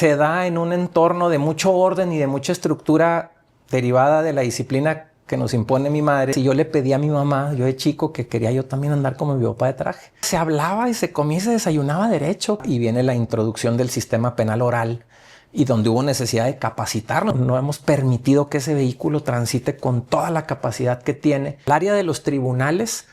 se da en un entorno de mucho orden y de mucha estructura derivada de la disciplina que nos impone mi madre. Si yo le pedí a mi mamá, yo de chico, que quería yo también andar como mi papá de traje. Se hablaba y se comía y se desayunaba derecho. Y viene la introducción del sistema penal oral y donde hubo necesidad de capacitarnos. No hemos permitido que ese vehículo transite con toda la capacidad que tiene. El área de los tribunales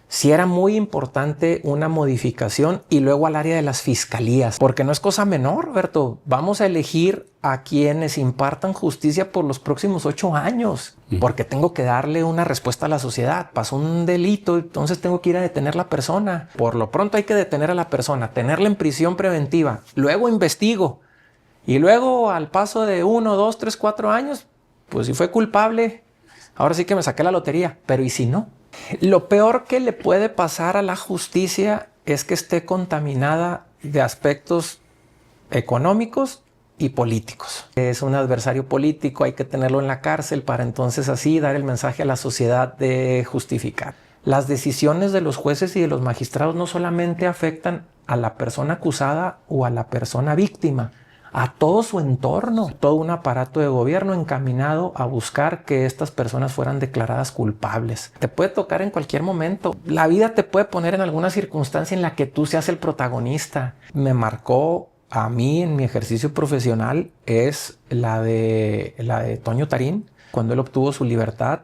sí era muy importante una modificación, y luego al área de las fiscalías, porque no es cosa menor, Roberto. Vamos a elegir a quienes impartan justicia por los próximos 8 años, porque tengo que darle una respuesta a la sociedad. Pasó un delito, entonces tengo que ir a detener a la persona. Por lo pronto hay que detener a la persona, tenerla en prisión preventiva, luego investigo, y luego al paso de 1, 2, 3, 4 años, pues si fue culpable, ahora sí que me saqué la lotería. Pero ¿y si no? Lo peor que le puede pasar a la justicia es que esté contaminada de aspectos económicos y políticos. Es un adversario político, hay que tenerlo en la cárcel para entonces así dar el mensaje a la sociedad de justificar. Las decisiones de los jueces y de los magistrados no solamente afectan a la persona acusada o a la persona víctima, a todo su entorno, todo un aparato de gobierno encaminado a buscar que estas personas fueran declaradas culpables. Te puede tocar en cualquier momento. La vida te puede poner en alguna circunstancia en la que tú seas el protagonista. Me marcó a mí en mi ejercicio profesional es la de Toño Tarín. Cuando él obtuvo su libertad,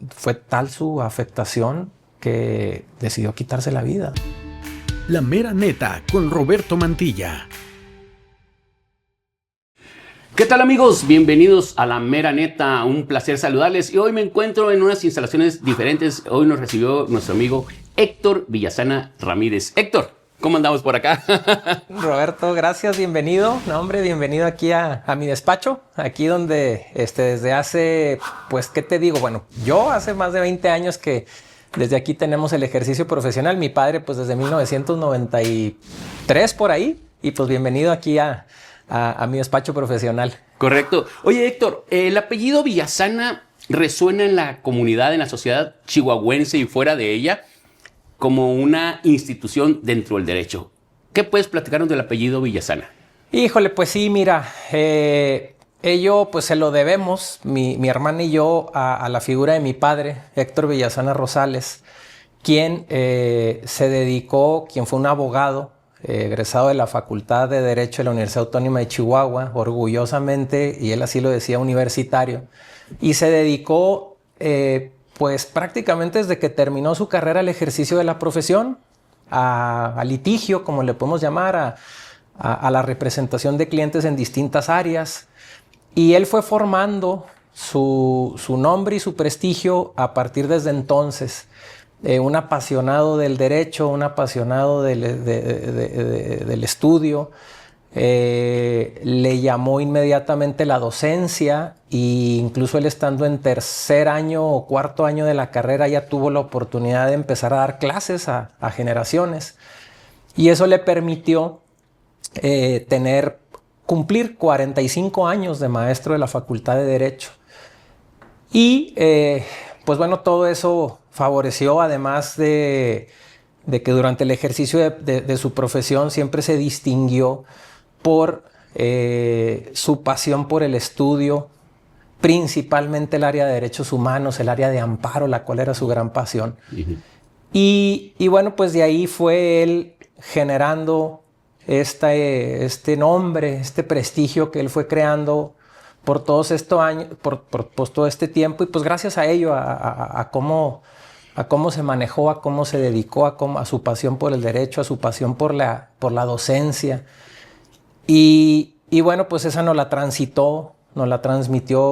fue tal su afectación que decidió quitarse la vida. La Mera Neta con Roberto Mantilla. ¿Qué tal, amigos? Bienvenidos a La Mera Neta, un placer saludarles. Y hoy me encuentro en unas instalaciones diferentes. Hoy nos recibió nuestro amigo Héctor Villasana Ramírez. Héctor, ¿cómo andamos por acá? Roberto, gracias, bienvenido. No, hombre, bienvenido aquí a mi despacho, aquí donde desde hace, pues, ¿qué te digo? Bueno, yo hace más de 20 años que desde aquí tenemos el ejercicio profesional. Mi padre, pues, desde 1993 por ahí. Y pues bienvenido aquí a mi despacho profesional. Correcto. Oye, Héctor, el apellido Villasana resuena en la comunidad, en la sociedad chihuahuense y fuera de ella, como una institución dentro del derecho. ¿Qué puedes platicarnos del apellido Villasana? Híjole, pues sí, mira, ello pues se lo debemos, mi hermana y yo, a la figura de mi padre, Héctor Villasana Rosales, quien se dedicó, quien fue un abogado, egresado de la Facultad de Derecho de la Universidad Autónoma de Chihuahua, orgullosamente, y él así lo decía, universitario, y se dedicó pues prácticamente desde que terminó su carrera al ejercicio de la profesión, a litigio, como le podemos llamar, a la representación de clientes en distintas áreas, y él fue formando su nombre y su prestigio a partir desde entonces. Un apasionado del derecho, un apasionado del estudio, le llamó inmediatamente la docencia, e incluso él, estando en tercer año o cuarto año de la carrera, ya tuvo la oportunidad de empezar a dar clases a generaciones, y eso le permitió cumplir 45 años de maestro de la Facultad de Derecho. Y pues bueno, todo eso favoreció, además de que durante el ejercicio de su profesión siempre se distinguió por su pasión por el estudio, principalmente el área de derechos humanos, el área de amparo, la cual era su gran pasión. Y bueno, pues de ahí fue él generando este nombre, este prestigio que él fue creando por todos estos años, por todo este tiempo, y pues gracias a ello, a cómo se manejó, a cómo se dedicó, a su pasión por el derecho, a su pasión por la docencia. Y bueno, pues esa nos la transmitió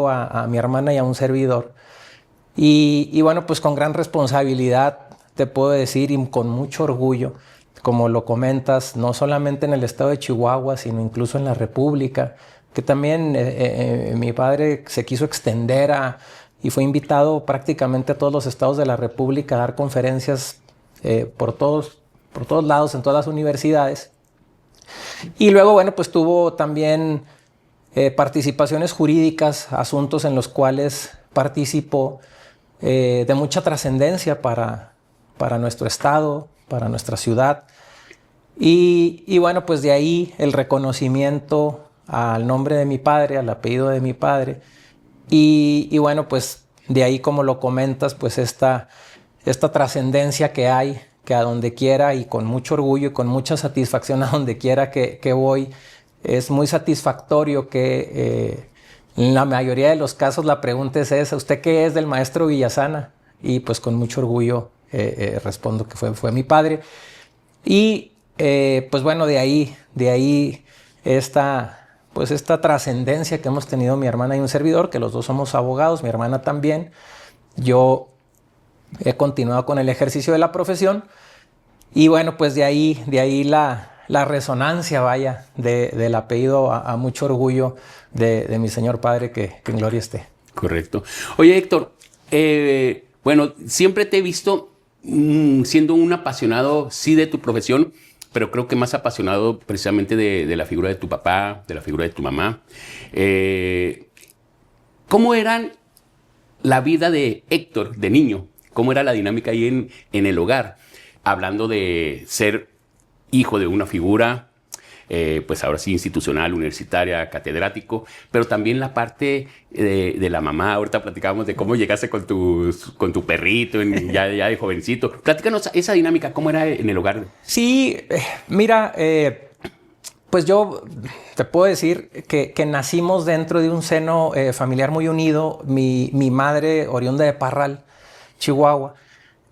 a mi hermana y a un servidor. Y bueno, pues con gran responsabilidad te puedo decir, y con mucho orgullo, como lo comentas, no solamente en el estado de Chihuahua, sino incluso en la República, que también mi padre se quiso extender y fue invitado prácticamente a todos los estados de la República a dar conferencias por todos lados, en todas las universidades. Y luego, bueno, pues tuvo también participaciones jurídicas, asuntos en los cuales participó de mucha trascendencia para nuestro estado, para nuestra ciudad. Y bueno, pues de ahí el reconocimiento al nombre de mi padre, al apellido de mi padre. Y bueno, pues de ahí, como lo comentas, pues esta trascendencia que hay, que a donde quiera y con mucho orgullo y con mucha satisfacción a donde quiera que voy, es muy satisfactorio que en la mayoría de los casos la pregunta es esa: ¿usted qué es del maestro Villasana? Y pues con mucho orgullo respondo que fue mi padre. Y pues bueno, de ahí esta trascendencia que hemos tenido mi hermana y un servidor, que los dos somos abogados, mi hermana también. Yo he continuado con el ejercicio de la profesión y bueno, pues de ahí la resonancia, vaya, del apellido a mucho orgullo de mi señor padre, que en gloria esté. Correcto. Oye, Héctor, bueno, siempre te he visto siendo un apasionado, sí, de tu profesión, pero creo que más apasionado precisamente de la figura de tu papá, de la figura de tu mamá. ¿Cómo era la vida de Héctor, de niño? ¿Cómo era la dinámica ahí en el hogar? Hablando de ser hijo de una figura, pues ahora sí, institucional, universitaria, catedrático, pero también la parte de la mamá. Ahorita platicábamos de cómo llegaste con tu perrito, ya de jovencito. Platícanos esa dinámica, ¿cómo era en el hogar? Sí, mira, pues yo te puedo decir que nacimos dentro de un seno familiar muy unido. Mi madre, oriunda de Parral, Chihuahua,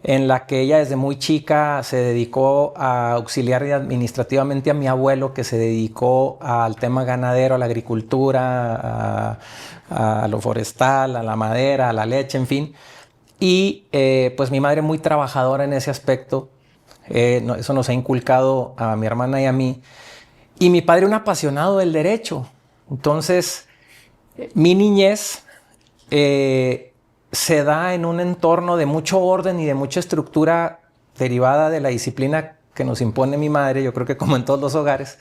en la que ella desde muy chica se dedicó a auxiliar administrativamente a mi abuelo, que se dedicó al tema ganadero, a la agricultura, a lo forestal, a la madera, a la leche, en fin. Y pues mi madre muy trabajadora en ese aspecto. Eso nos ha inculcado a mi hermana y a mí. Y mi padre un apasionado del derecho. Entonces, mi niñez se da en un entorno de mucho orden y de mucha estructura derivada de la disciplina que nos impone mi madre, yo creo que como en todos los hogares,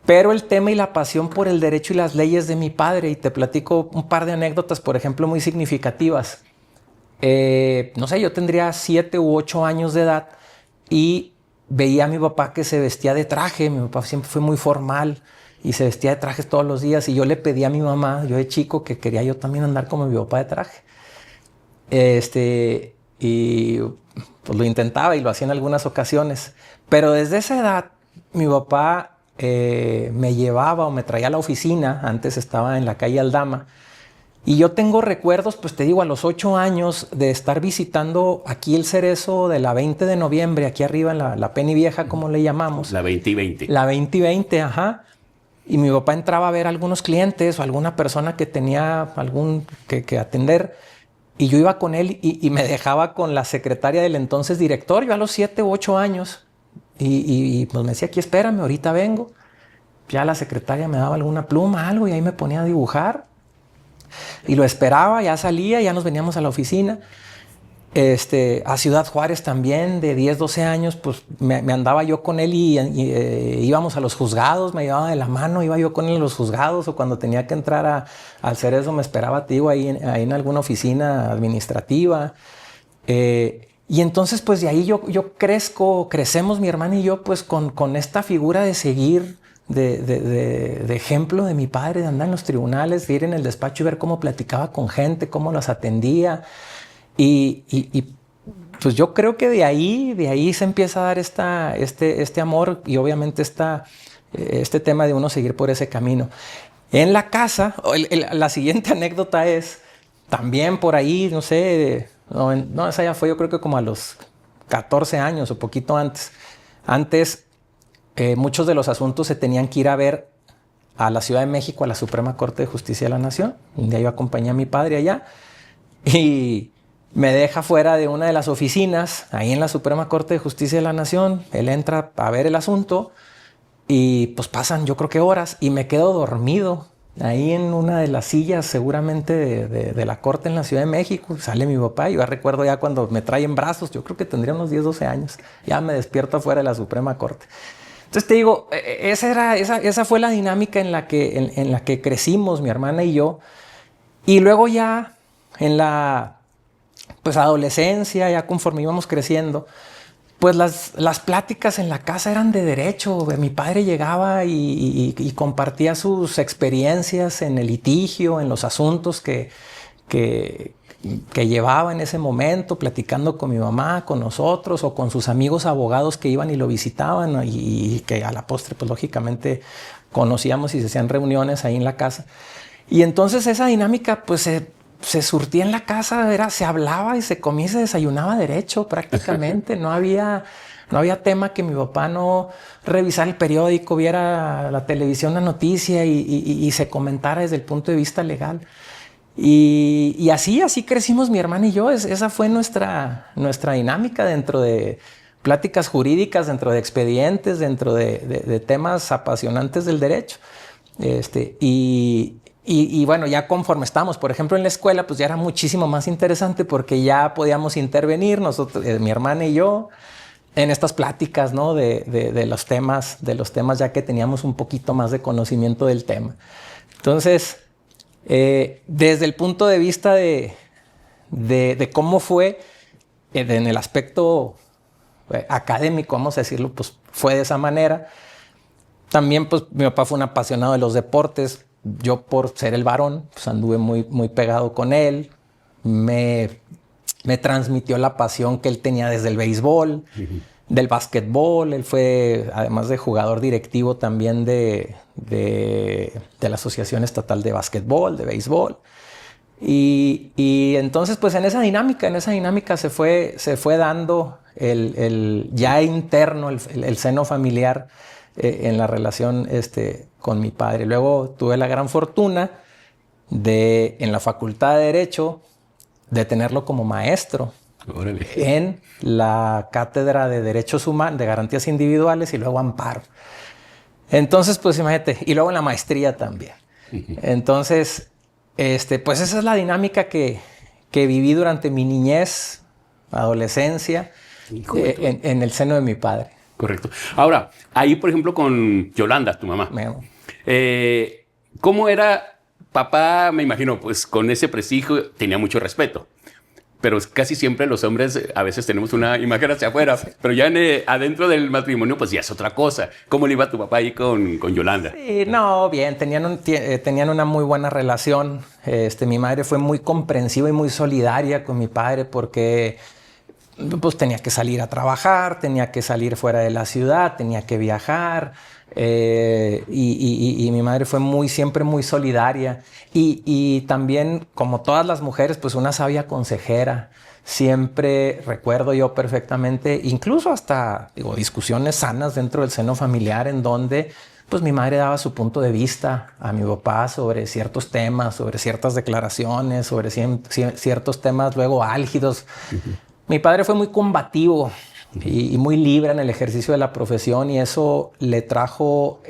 pero el tema y la pasión por el derecho y las leyes de mi padre. Y te platico un par de anécdotas, por ejemplo, muy significativas. No sé, yo tendría 7 u 8 años de edad y veía a mi papá que se vestía de traje. Mi papá siempre fue muy formal y se vestía de trajes todos los días, y yo le pedí a mi mamá, yo de chico, que quería yo también andar como mi papá de traje. Y pues lo intentaba y lo hacía en algunas ocasiones, pero desde esa edad mi papá me llevaba o me traía a la oficina. Antes estaba en la calle Aldama, y yo tengo recuerdos, pues te digo, a los 8 años de estar visitando aquí el Cerezo de la 20 de noviembre, aquí arriba en la Penny Vieja, como le llamamos. La 20 y 20. La 20 y 20, ajá. Y mi papá entraba a ver a algunos clientes o alguna persona que tenía algún que atender. Y yo iba con él y me dejaba con la secretaria del entonces director, yo a los 7 u 8 años. Y pues me decía: aquí espérame, ahorita vengo. Ya la secretaria me daba alguna pluma, algo, y ahí me ponía a dibujar. Y lo esperaba, ya salía, ya nos veníamos a la oficina. A Ciudad Juárez también, de 10, 12 años, pues me andaba yo con él y íbamos a los juzgados, me llevaba de la mano, iba yo con él a los juzgados, o cuando tenía que entrar al Cerezo me esperaba, te digo, ahí en alguna oficina administrativa. Y entonces pues de ahí yo crecemos mi hermana y yo, pues con esta figura de seguir, de ejemplo de mi padre, de andar en los tribunales, de ir en el despacho y ver cómo platicaba con gente, cómo las atendía. Y pues yo creo que de ahí se empieza a dar este amor, y obviamente este tema de uno seguir por ese camino. En la casa, la siguiente anécdota es también por ahí, no sé, no, esa ya fue yo creo que como a los 14 años o poquito antes. Antes muchos de los asuntos se tenían que ir a ver a la Ciudad de México, a la Suprema Corte de Justicia de la Nación. Un día yo acompañé a mi padre allá y me deja fuera de una de las oficinas, ahí en la Suprema Corte de Justicia de la Nación. Él entra a ver el asunto y pues pasan yo creo que horas, y me quedo dormido ahí en una de las sillas seguramente de la corte en la Ciudad de México. Sale mi papá y yo recuerdo ya cuando me trae en brazos, yo creo que tendría unos 10, 12 años, ya me despierto afuera de la Suprema Corte. Entonces te digo, esa fue la dinámica en la que crecimos mi hermana y yo. Y luego ya en la pues adolescencia, ya conforme íbamos creciendo, pues las pláticas en la casa eran de derecho. Mi padre llegaba y compartía sus experiencias en el litigio, en los asuntos que llevaba en ese momento, platicando con mi mamá, con nosotros o con sus amigos abogados que iban y lo visitaban, ¿no? Y que a la postre, pues lógicamente conocíamos y se hacían reuniones ahí en la casa. Y entonces esa dinámica, pues se surtía en la casa, se hablaba y se comía y se desayunaba derecho prácticamente. No había tema que mi papá no revisara el periódico, viera la televisión, la noticia y se comentara desde el punto de vista legal. Y así crecimos mi hermana y yo. Esa fue nuestra dinámica dentro de pláticas jurídicas, dentro de expedientes, dentro de temas apasionantes del derecho. Y bueno, ya conforme estamos, por ejemplo, en la escuela, pues ya era muchísimo más interesante porque ya podíamos intervenir nosotros, mi hermana y yo, en estas pláticas, ¿no? de los temas ya que teníamos un poquito más de conocimiento del tema. Entonces, desde el punto de vista de cómo fue en el aspecto académico, vamos a decirlo, pues fue de esa manera. También, pues, mi papá fue un apasionado de los deportes. Yo, por ser el varón, pues anduve muy, muy pegado con él. Me transmitió la pasión que él tenía desde el béisbol, del básquetbol. Él fue, además de jugador directivo, también de la Asociación Estatal de Básquetbol, de béisbol. Y entonces, pues en esa dinámica se fue dando el ya interno, el seno familiar en la relación con mi padre. Luego tuve la gran fortuna en la Facultad de Derecho, de tenerlo como maestro. Órale. En la Cátedra de Derechos Humanos, de Garantías Individuales y luego Amparo. Entonces, pues imagínate, y luego en la maestría también. Entonces, pues esa es la dinámica que viví durante mi niñez, adolescencia, en el seno de mi padre. Correcto. Ahora, ahí, por ejemplo, con Yolanda, tu mamá. ¿Cómo era papá? Me imagino, pues con ese prestigio tenía mucho respeto. Pero casi siempre los hombres a veces tenemos una imagen hacia afuera, pero ya adentro del matrimonio pues ya es otra cosa. ¿Cómo le iba tu papá ahí con Yolanda? Sí, no, bien, tenían una muy buena relación. Mi madre fue muy comprensiva y muy solidaria con mi padre porque pues tenía que salir a trabajar, tenía que salir fuera de la ciudad, tenía que viajar. Y mi madre fue siempre muy solidaria y también, como todas las mujeres, pues una sabia consejera. Siempre recuerdo yo perfectamente, incluso hasta discusiones sanas dentro del seno familiar, en donde pues mi madre daba su punto de vista a mi papá sobre ciertos temas, sobre ciertas declaraciones, sobre ciertos temas luego álgidos. Mi padre fue muy combativo y muy libre en el ejercicio de la profesión, y eso le trajo,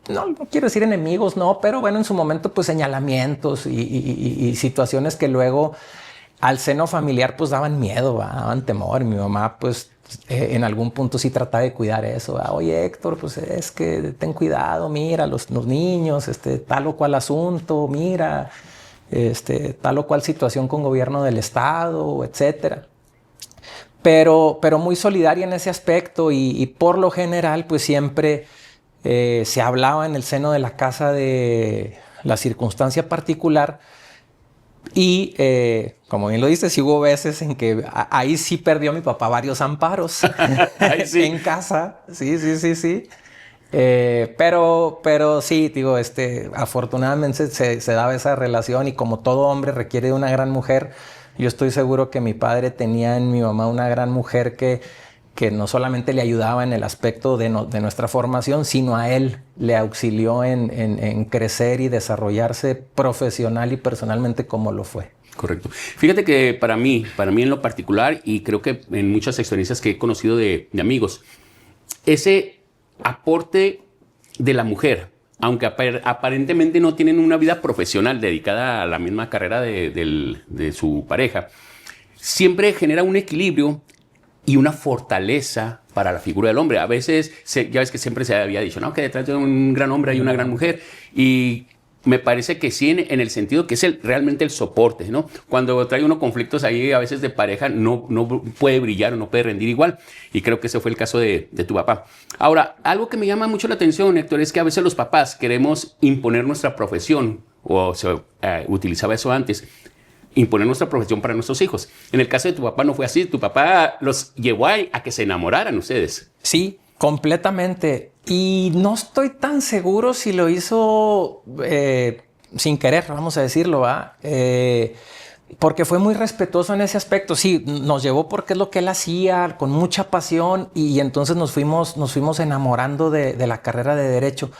no quiero decir enemigos, no, pero bueno, en su momento pues señalamientos y situaciones que luego al seno familiar pues daban miedo, daban temor. Mi mamá pues en algún punto sí trataba de cuidar eso. Oye, Héctor, pues es que ten cuidado, mira los niños, tal o cual asunto, mira, tal o cual situación con gobierno del estado, etcétera. Pero muy solidaria en ese aspecto y por lo general pues siempre se hablaba en el seno de la casa de la circunstancia particular y como bien lo dices, sí hubo veces en que ahí sí perdió mi papá varios amparos sí. En casa, sí. Pero sí, digo, afortunadamente se daba esa relación, y como todo hombre requiere de una gran mujer, yo estoy seguro que mi padre tenía en mi mamá una gran mujer que no solamente le ayudaba en el aspecto de nuestra formación, sino a él le auxilió en crecer y desarrollarse profesional y personalmente como lo fue. Correcto. Fíjate que para mí en lo particular, y creo que en muchas experiencias que he conocido de amigos, ese aporte de la mujer, aunque aparentemente no tienen una vida profesional dedicada a la misma carrera de su pareja, siempre genera un equilibrio y una fortaleza para la figura del hombre. A veces, ya ves que siempre se había dicho, ¿no?, que detrás de un gran hombre hay una gran mujer. Y me parece que sí, en el sentido que es realmente el soporte, ¿no? Cuando trae uno conflictos ahí a veces de pareja, no puede brillar o no puede rendir igual. Y creo que ese fue el caso de tu papá. Ahora, algo que me llama mucho la atención, Héctor, es que a veces los papás queremos imponer nuestra profesión, o se utilizaba eso antes, imponer nuestra profesión para nuestros hijos. En el caso de tu papá no fue así. Tu papá los llevó a que se enamoraran ustedes. Sí, completamente. Y no estoy tan seguro si lo hizo sin querer, vamos a decirlo, ¿va? Porque fue muy respetuoso en ese aspecto. Sí, nos llevó porque es lo que él hacía, con mucha pasión, y entonces nos fuimos enamorando de la carrera de Derecho.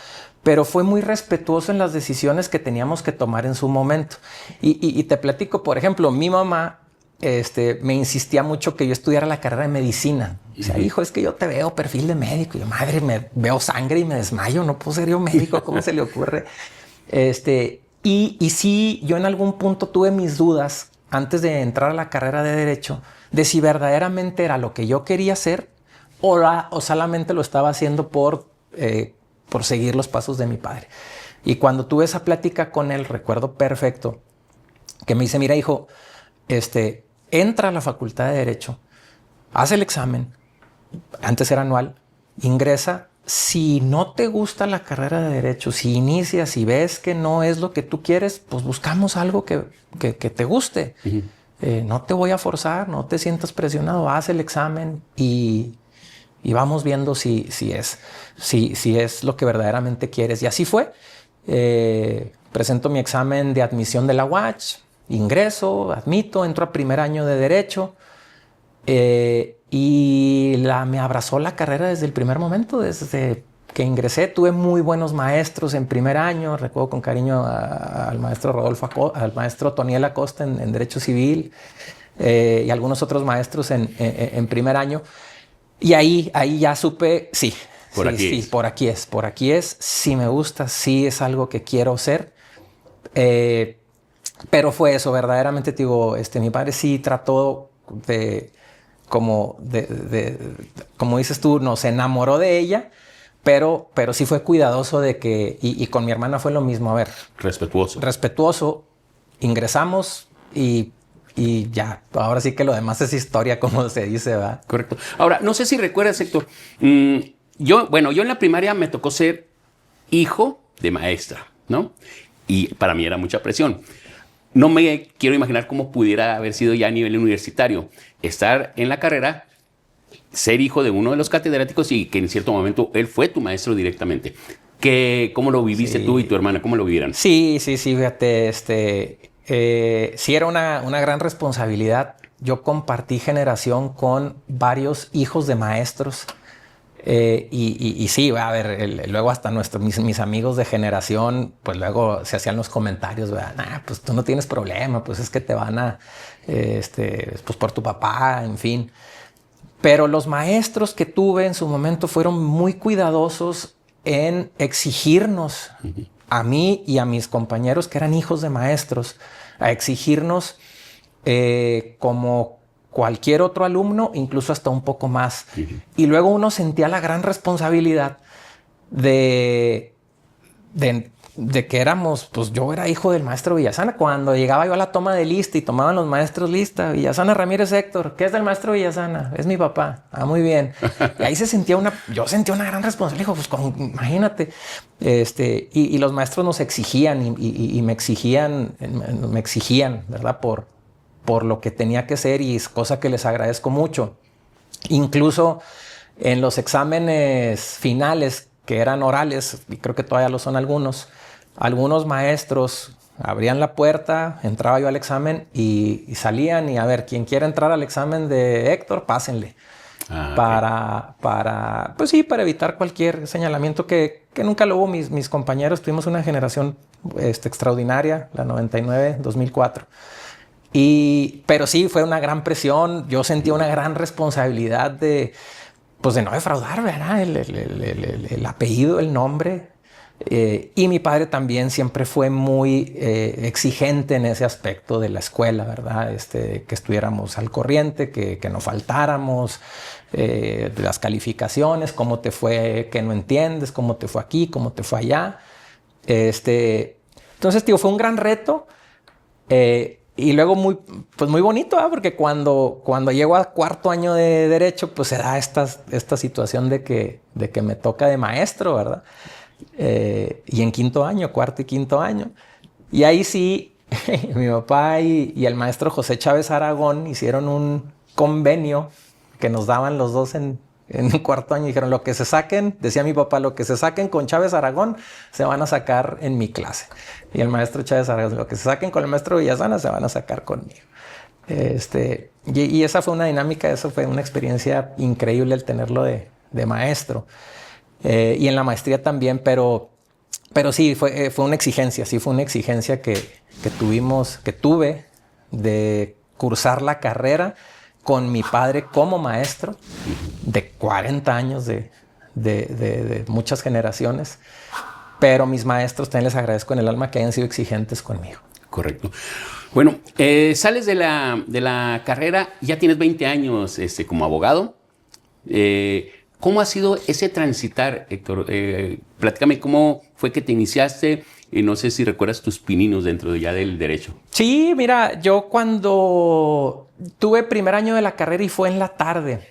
Pero fue muy respetuoso en las decisiones que teníamos que tomar en su momento. Y te platico, por ejemplo, mi mamá me insistía mucho que yo estudiara la carrera de medicina. O sea, hijo, es que yo te veo perfil de médico. Y yo, madre, me veo sangre y me desmayo. No puedo ser yo médico. ¿Cómo se le ocurre? Y sí, yo en algún punto tuve mis dudas antes de entrar a la carrera de Derecho de si verdaderamente era lo que yo quería hacer o solamente lo estaba haciendo por seguir los pasos de mi padre. Y cuando tuve esa plática con él, recuerdo perfecto que me dice, mira, hijo, entra a la Facultad de Derecho, haz el examen, antes era anual, ingresa. Si no te gusta la carrera de Derecho, si inicias y ves que no es lo que tú quieres, pues buscamos algo que te guste. No te voy a forzar, no te sientas presionado, haz el examen y vamos viendo si es lo que verdaderamente quieres. Y así fue. Presento mi examen de admisión de la UACH, ingreso, admito, entro a primer año de Derecho. Y me abrazó la carrera desde el primer momento, desde que ingresé. Tuve muy buenos maestros en primer año. Recuerdo con cariño al maestro al maestro Toniel Acosta en Derecho Civil y algunos otros maestros en primer año. Y ahí ya supe, sí, por aquí es, sí me gusta, sí es algo que quiero ser. Pero fue eso, verdaderamente, te digo, mi padre sí trató como dices tú, nos enamoró de ella, pero sí fue cuidadoso de que, y con mi hermana fue lo mismo, a ver. Respetuoso, ingresamos y ya, ahora sí que lo demás es historia, como se dice, ¿va? Correcto. Ahora, no sé si recuerdas, Héctor, yo en la primaria me tocó ser hijo de maestra, ¿no? Y para mí era mucha presión. No me quiero imaginar cómo pudiera haber sido ya a nivel universitario. Estar en la carrera, ser hijo de uno de los catedráticos y que en cierto momento él fue tu maestro directamente. ¿Cómo lo viviste tú y tu hermana? ¿Cómo lo vivieron? Sí, fíjate, sí era una gran responsabilidad. Yo compartí generación con varios hijos de maestros. Y sí, a ver, luego hasta mis amigos de generación, pues luego se hacían los comentarios, ¿verdad? Pues tú no tienes problema, pues es que te van a, pues por tu papá, en fin. Pero los maestros que tuve en su momento fueron muy cuidadosos en exigirnos, a mí y a mis compañeros que eran hijos de maestros, a exigirnos como cualquier otro alumno, incluso hasta un poco más. Y luego uno sentía la gran responsabilidad de que éramos, pues yo era hijo del maestro Villasana. Cuando llegaba yo a la toma de lista y tomaban los maestros lista, Villasana Ramírez Héctor, ¿qué es del maestro Villasana? Es mi papá. Ah, muy bien. Y ahí yo sentía una gran responsabilidad. Pues imagínate. Y los maestros nos exigían y me exigían, ¿verdad? Por lo que tenía que ser, y es cosa que les agradezco mucho. Incluso en los exámenes finales, que eran orales, y creo que todavía lo son algunos maestros abrían la puerta, entraba yo al examen y salían, y a ver, quien quiera entrar al examen de Héctor, pásenle. Para evitar cualquier señalamiento que nunca lo hubo. Mis compañeros, tuvimos una generación extraordinaria, la 99-2004. Pero sí, fue una gran presión. Yo sentía una gran responsabilidad de no defraudar, ¿verdad? El apellido, el nombre. Y mi padre también siempre fue muy exigente en ese aspecto de la escuela, ¿verdad? Que estuviéramos al corriente, que no faltáramos, de las calificaciones, cómo te fue, que no entiendes, cómo te fue aquí, cómo te fue allá. Entonces, tío, fue un gran reto. Y luego muy bonito, ¿eh? Porque cuando llego a cuarto año de Derecho, pues se da esta situación de que me toca de maestro, ¿verdad? Y en cuarto y quinto año. Y ahí sí, mi papá y el maestro José Chávez Aragón hicieron un convenio que nos daban los dos en un cuarto año. Dijeron, lo que se saquen, decía mi papá, lo que se saquen con Chávez Aragón se van a sacar en mi clase. Y el maestro Chávez Aragón, lo que se saquen con el maestro Villasana se van a sacar conmigo. Y esa fue una dinámica, eso fue una experiencia increíble el tenerlo de maestro. Y en la maestría también, pero sí, fue una exigencia, que tuve de cursar la carrera con mi padre como maestro de 40 años de muchas generaciones. Pero mis maestros también les agradezco en el alma que hayan sido exigentes conmigo. Correcto. Bueno, sales de la carrera, ya tienes 20 años como abogado. ¿Cómo ha sido ese transitar, Héctor? Platícame cómo fue que te iniciaste y no sé si recuerdas tus pininos dentro ya del derecho. Sí, mira, yo cuando tuve primer año de la carrera y fue en la tarde.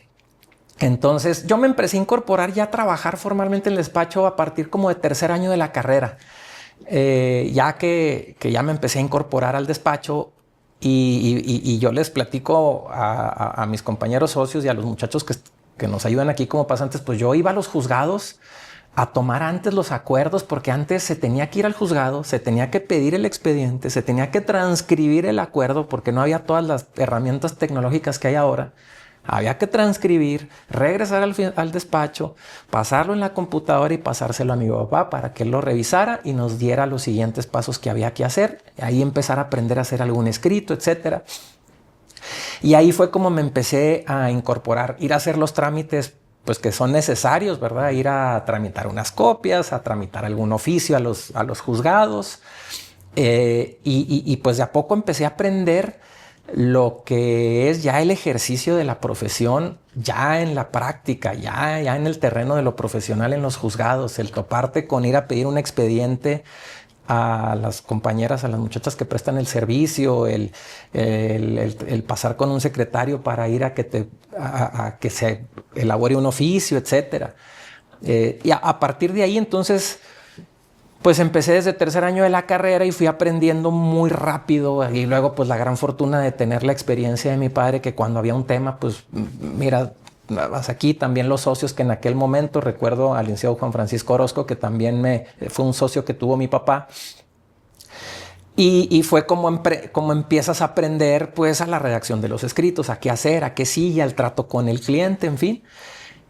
Entonces yo me empecé a incorporar ya a trabajar formalmente en el despacho a partir como de tercer año de la carrera. Ya que ya me empecé a incorporar al despacho y yo les platico a mis compañeros socios y a los muchachos que nos ayudan aquí como pasantes, pues yo iba a los juzgados a tomar antes los acuerdos, porque antes se tenía que ir al juzgado, se tenía que pedir el expediente, se tenía que transcribir el acuerdo, porque no había todas las herramientas tecnológicas que hay ahora. Había que transcribir, regresar al despacho, pasarlo en la computadora y pasárselo a mi papá para que él lo revisara y nos diera los siguientes pasos que había que hacer. Ahí empezar a aprender a hacer algún escrito, etcétera. Y ahí fue como me empecé a incorporar, ir a hacer los trámites pues que son necesarios, ¿verdad? Ir a tramitar unas copias, a tramitar algún oficio a los juzgados. Y pues de a poco empecé a aprender lo que es ya el ejercicio de la profesión, ya en la práctica, ya en el terreno de lo profesional en los juzgados, el toparte con ir a pedir un expediente a las compañeras, a las muchachas que prestan el servicio, el pasar con un secretario para ir a que se elabore un oficio, etcétera. Y a partir de ahí, entonces, pues empecé desde tercer año de la carrera y fui aprendiendo muy rápido. Y luego, pues la gran fortuna de tener la experiencia de mi padre, que cuando había un tema, pues mira, vas aquí también los socios que en aquel momento, recuerdo al licenciado Juan Francisco Orozco, que también fue un socio que tuvo mi papá. Y fue como empiezas a aprender pues a la redacción de los escritos, a qué hacer, a qué sigue, al trato con el cliente, en fin.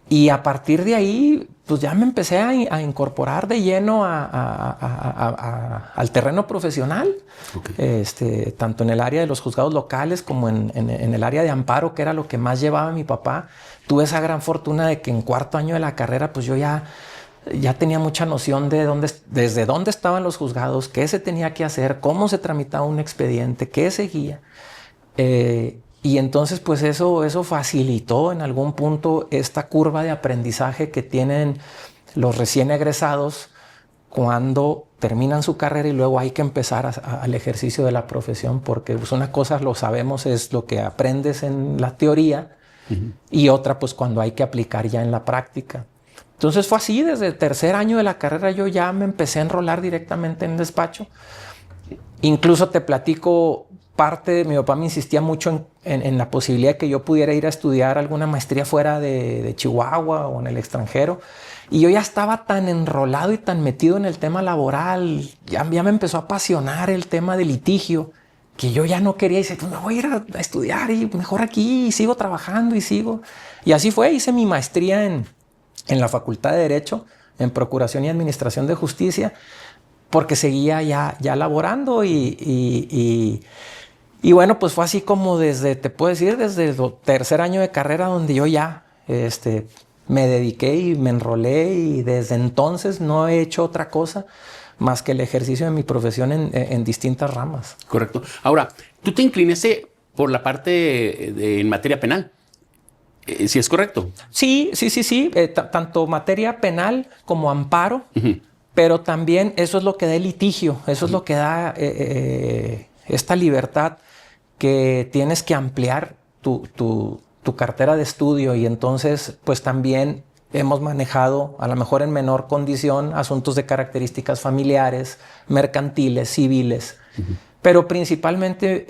Y a partir de ahí, pues ya me empecé a incorporar de lleno al terreno profesional, okay. Tanto en el área de los juzgados locales como en el área de amparo, que era lo que más llevaba mi papá. Tuve esa gran fortuna de que en cuarto año de la carrera, pues yo ya tenía mucha noción de desde dónde estaban los juzgados, qué se tenía que hacer, cómo se tramitaba un expediente, qué seguía. Y entonces, pues eso facilitó en algún punto esta curva de aprendizaje que tienen los recién egresados cuando terminan su carrera y luego hay que empezar al ejercicio de la profesión, porque pues una cosa, lo sabemos, es lo que aprendes en la teoría, uh-huh. Y otra, pues cuando hay que aplicar ya en la práctica. Entonces fue así, desde el tercer año de la carrera yo ya me empecé a enrolar directamente en el despacho. Incluso te platico, mi papá me insistía mucho en la posibilidad de que yo pudiera ir a estudiar alguna maestría fuera de Chihuahua o en el extranjero. Y yo ya estaba tan enrolado y tan metido en el tema laboral, ya me empezó a apasionar el tema de litigio, que yo ya no quería. Y decía, pues me voy a ir a estudiar y mejor aquí, y sigo trabajando y sigo. Y así fue, hice mi maestría en la Facultad de Derecho, en Procuración y Administración de Justicia, porque seguía ya laborando y bueno, pues fue así como te puedo decir, desde el tercer año de carrera donde yo ya me dediqué y me enrolé, y desde entonces no he hecho otra cosa más que el ejercicio de mi profesión en distintas ramas. Correcto. Ahora, tú te inclinaste por la parte en materia penal. ¿Sí es correcto? Sí. Tanto materia penal como amparo. Uh-huh. Pero también eso es lo que da el litigio, eso es lo que da esta libertad, que tienes que ampliar tu cartera de estudio, y entonces pues también hemos manejado, a lo mejor en menor condición, asuntos de características familiares, mercantiles, civiles. Pero principalmente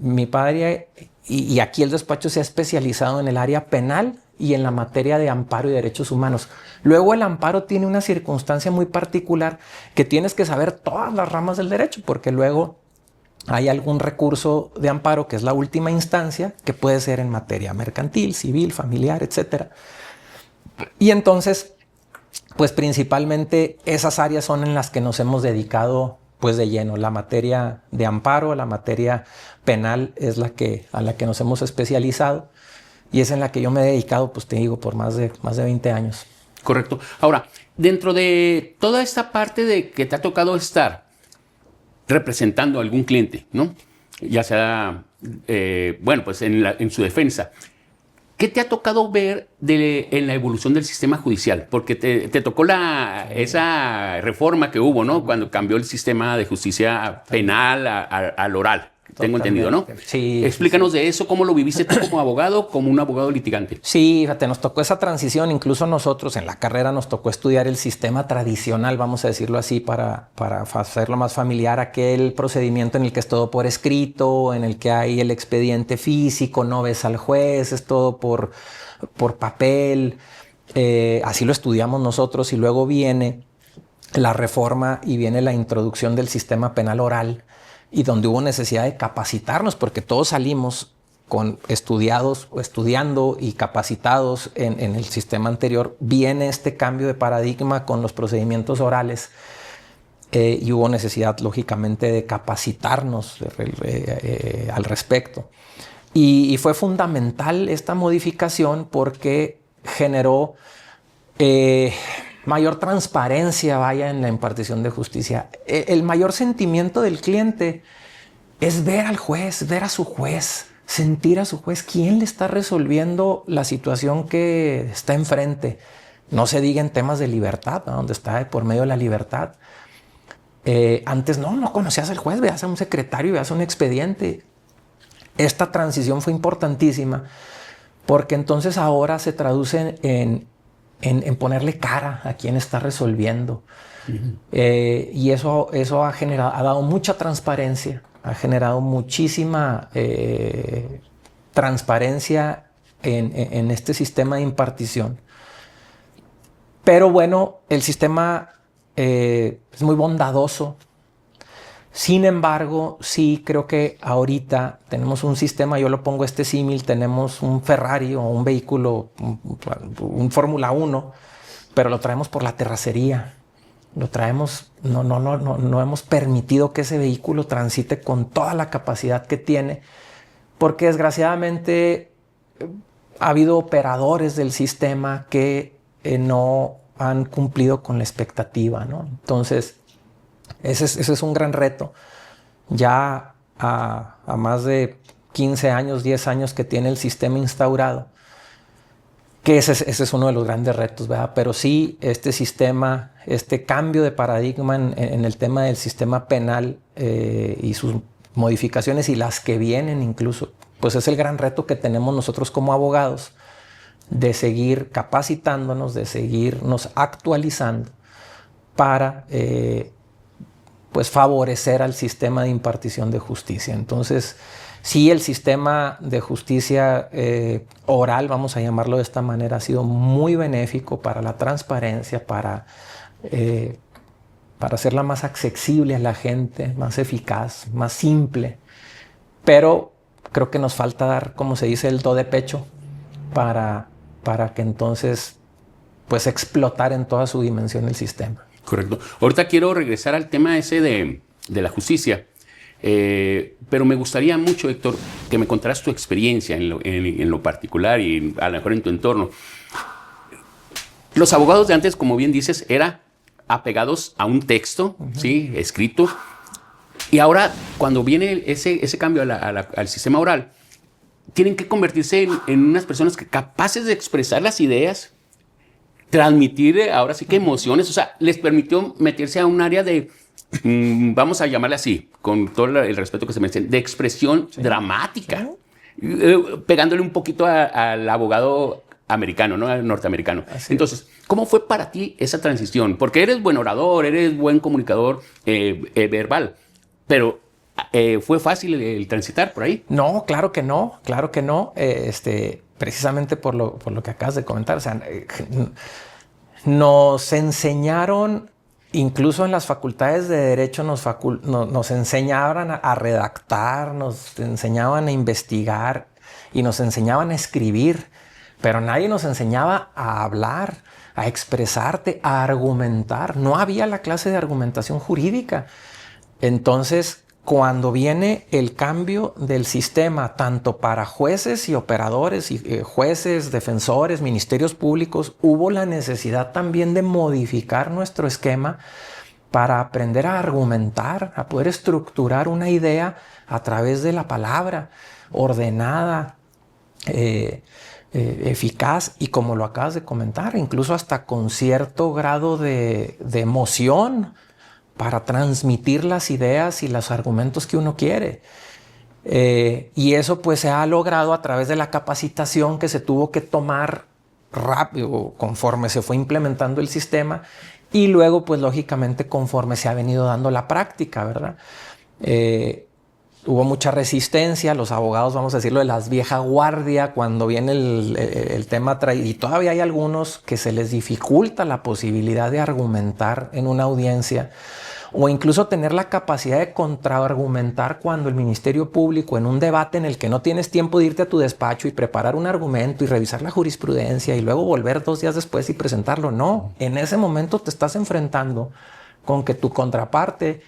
mi padre, y aquí el despacho se ha especializado en el área penal y en la materia de amparo y derechos humanos. Luego el amparo tiene una circunstancia muy particular, que tienes que saber todas las ramas del derecho, porque luego hay algún recurso de amparo que es la última instancia, que puede ser en materia mercantil, civil, familiar, etc. Y entonces, pues principalmente esas áreas son en las que nos hemos dedicado pues de lleno. La materia de amparo, la materia penal es a la que nos hemos especializado, y es en la que yo me he dedicado, pues te digo, por más de 20 años. Correcto. Ahora, dentro de toda esta parte de que te ha tocado estar representando a algún cliente, ¿no? Ya sea, pues en su defensa, ¿qué te ha tocado ver en la evolución del sistema judicial? Porque te tocó esa reforma que hubo, ¿no? Cuando cambió el sistema de justicia penal al oral. Tengo entendido, ¿no? Sí. Explícanos de eso, ¿cómo lo viviste tú como abogado, como un abogado litigante? Sí, fíjate, nos tocó esa transición. Incluso nosotros en la carrera nos tocó estudiar el sistema tradicional, vamos a decirlo así, para hacerlo más familiar, aquel procedimiento en el que es todo por escrito, en el que hay el expediente físico, no ves al juez, es todo por papel. Así lo estudiamos nosotros, y luego viene la reforma y viene la introducción del sistema penal oral, y donde hubo necesidad de capacitarnos, porque todos salimos estudiando y capacitados en el sistema anterior. Viene este cambio de paradigma con los procedimientos orales, y hubo necesidad, lógicamente, de capacitarnos al respecto. Y fue fundamental esta modificación porque generó mayor transparencia, en la impartición de justicia. El mayor sentimiento del cliente es ver al juez, ver a su juez, sentir a su juez, quién le está resolviendo la situación que está enfrente. No se diga en temas de libertad, ¿no? Donde está por medio de la libertad. Antes no conocías al juez, veías a un secretario, veías un expediente. Esta transición fue importantísima, porque entonces ahora se traduce en ponerle cara a quien está resolviendo. Y eso ha dado mucha transparencia, ha generado muchísima transparencia en este sistema de impartición. Pero bueno, el sistema es muy bondadoso. Sin embargo, sí creo que ahorita tenemos un sistema, yo lo pongo símil, tenemos un Ferrari o un vehículo, un Fórmula 1, pero lo traemos por la terracería. Lo traemos, no hemos permitido que ese vehículo transite con toda la capacidad que tiene, porque desgraciadamente ha habido operadores del sistema que no han cumplido con la expectativa, ¿no? Entonces, ese es un gran reto. Ya a más de 15 años, 10 años que tiene el sistema instaurado, que ese es uno de los grandes retos, ¿verdad? Pero sí, este sistema, este cambio de paradigma en el tema del sistema penal y sus modificaciones, y las que vienen incluso, pues es el gran reto que tenemos nosotros como abogados, de seguir capacitándonos, de seguirnos actualizando para pues favorecer al sistema de impartición de justicia. Entonces, sí, el sistema de justicia oral, vamos a llamarlo de esta manera, ha sido muy benéfico para la transparencia, para hacerla más accesible a la gente, más eficaz, más simple. Pero creo que nos falta dar, como se dice, el do de pecho para que entonces pues explotar en toda su dimensión el sistema. Correcto. Ahorita quiero regresar al tema ese de la justicia, pero me gustaría mucho, Héctor, que me contaras tu experiencia en lo particular y a lo mejor en tu entorno. Los abogados de antes, como bien dices, eran apegados a un texto, ¿sí? Escrito, y ahora cuando viene ese cambio al sistema oral, tienen que convertirse en unas personas capaces de expresar las ideas, transmitir ahora sí que emociones, o sea, les permitió meterse a un área de, vamos a llamarle así, con todo el respeto que se merecen, de expresión dramática, pegándole un poquito al abogado americano, ¿no? Al norteamericano. Entonces, ¿cómo fue para ti esa transición? Porque eres buen orador, eres buen comunicador verbal, pero ¿fue fácil el transitar por ahí? No, claro que no, claro que no. Precisamente por lo que acabas de comentar. O sea, nos enseñaron, incluso en las facultades de Derecho, nos enseñaban a redactar, nos enseñaban a investigar y nos enseñaban a escribir, pero nadie nos enseñaba a hablar, a expresarte, a argumentar. No había la clase de argumentación jurídica. Entonces, cuando viene el cambio del sistema, tanto para jueces y operadores, y jueces, defensores, ministerios públicos, hubo la necesidad también de modificar nuestro esquema para aprender a argumentar, a poder estructurar una idea a través de la palabra ordenada, eficaz y, como lo acabas de comentar, incluso hasta con cierto grado de emoción, para transmitir las ideas y los argumentos que uno quiere. Y eso pues se ha logrado a través de la capacitación que se tuvo que tomar rápido conforme se fue implementando el sistema, y luego pues lógicamente conforme se ha venido dando la práctica, ¿verdad? Hubo mucha resistencia, los abogados, vamos a decirlo, de las vieja guardia, cuando viene el tema, y todavía hay algunos que se les dificulta la posibilidad de argumentar en una audiencia, o incluso tener la capacidad de contraargumentar cuando el Ministerio Público, en un debate en el que no tienes tiempo de irte a tu despacho y preparar un argumento y revisar la jurisprudencia y luego volver 2 días después y presentarlo. No, en ese momento te estás enfrentando con que tu contraparte,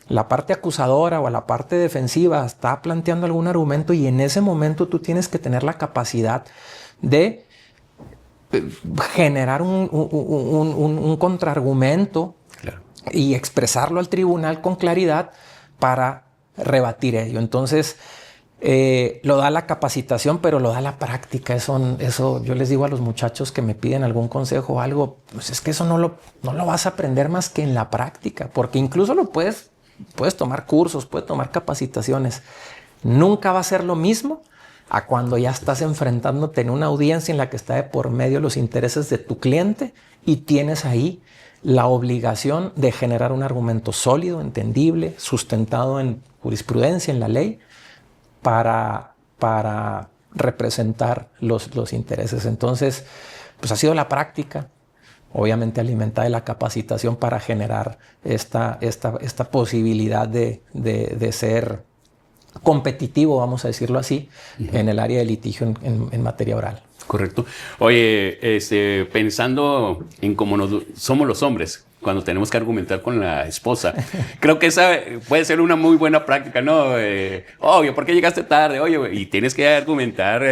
la parte acusadora o la parte defensiva, está planteando algún argumento, y en ese momento tú tienes que tener la capacidad de generar un contraargumento, claro, y expresarlo al tribunal con claridad para rebatir ello. Entonces, lo da la capacitación, pero lo da la práctica. Eso yo les digo a los muchachos que me piden algún consejo o algo, pues es que eso no lo vas a aprender más que en la práctica, porque incluso puedes tomar cursos, puedes tomar capacitaciones. Nunca va a ser lo mismo a cuando ya estás enfrentándote en una audiencia en la que está de por medio los intereses de tu cliente y tienes ahí la obligación de generar un argumento sólido, entendible, sustentado en jurisprudencia, en la ley, para representar los intereses. Entonces, pues ha sido la práctica, obviamente alimentada de la capacitación, para generar esta posibilidad de ser competitivo, vamos a decirlo así, en el área de litigio en materia oral. Correcto. Oye, pensando en cómo somos los hombres cuando tenemos que argumentar con la esposa, creo que esa puede ser una muy buena práctica, ¿no? Oye, ¿por qué llegaste tarde? Oye, y tienes que argumentar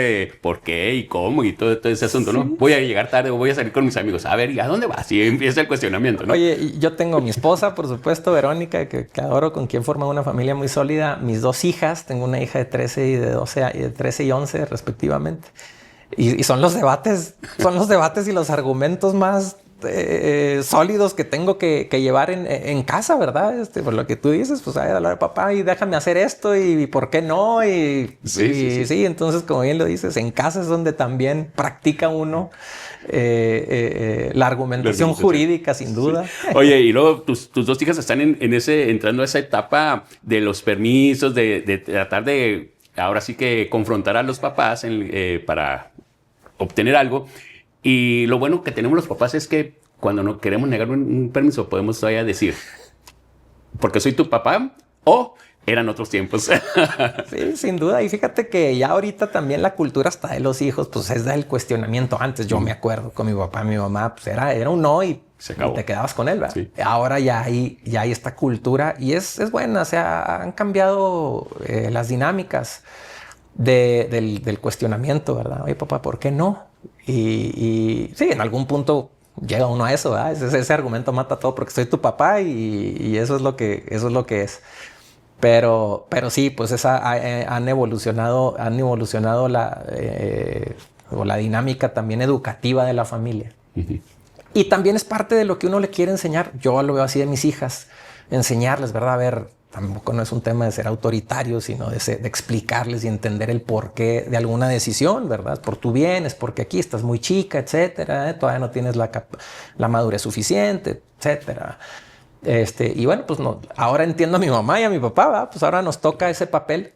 por qué y cómo y todo ese asunto, ¿no? Sí. Voy a llegar tarde o voy a salir con mis amigos. A ver, ¿y a dónde vas? Y empieza el cuestionamiento, ¿no? Oye, yo tengo mi esposa, por supuesto, Verónica, que adoro, con quien forma una familia muy sólida. Mis 2 hijas, tengo una hija de 13 y de 13 y 11 respectivamente. Y son los debates y los argumentos más sólidos que tengo que llevar en casa, ¿verdad? Por lo que tú dices, pues hay que hablar, papá, y déjame hacer esto, y por qué no, sí. Entonces, como bien lo dices, en casa es donde también practica uno la argumentación jurídica, sin duda. Sí. Oye, y luego tus 2 hijas están entrando a esa etapa de los permisos, de tratar de, ahora sí que confrontar a los papás para obtener algo. Y lo bueno que tenemos los papás es que cuando no queremos negar un permiso, podemos todavía decir, porque soy tu papá, o eran otros tiempos. Sí, sin duda. Y fíjate que ya ahorita también la cultura hasta de los hijos, pues es del cuestionamiento. Antes yo me acuerdo con mi papá y mi mamá, pues era un no y te quedabas con él, ¿verdad? Sí. Ahora ya hay esta cultura y es buena. O sea, han cambiado las dinámicas del cuestionamiento, ¿verdad? Oye, papá, ¿por qué no? Y sí, en algún punto llega uno a eso, ¿verdad? Ese argumento mata todo porque soy tu papá y eso es lo que es. Pero sí, pues han evolucionado la dinámica también educativa de la familia. Uh-huh. Y también es parte de lo que uno le quiere enseñar. Yo lo veo así de mis hijas, enseñarles, ¿verdad? A ver, tampoco no es un tema de ser autoritario, sino de explicarles y entender el porqué de alguna decisión, ¿verdad? Por tu bien, es porque aquí estás muy chica, etcétera, ¿eh? Todavía no tienes la madurez suficiente, etcétera. Y bueno, pues no, ahora entiendo a mi mamá y a mi papá, ¿verdad? Pues ahora nos toca ese papel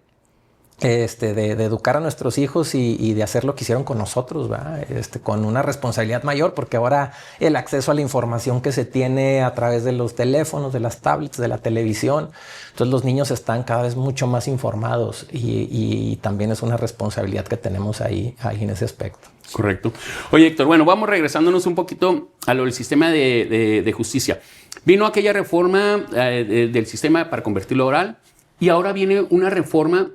de educar a nuestros hijos y de hacer lo que hicieron con nosotros, ¿verdad? Con una responsabilidad mayor, porque ahora el acceso a la información que se tiene a través de los teléfonos, de las tablets, de la televisión, entonces los niños están cada vez mucho más informados y también es una responsabilidad que tenemos ahí en ese aspecto. Correcto. Oye, Héctor, bueno, vamos regresándonos un poquito a lo del sistema de justicia. Vino aquella reforma del sistema para convertirlo oral y ahora viene una reforma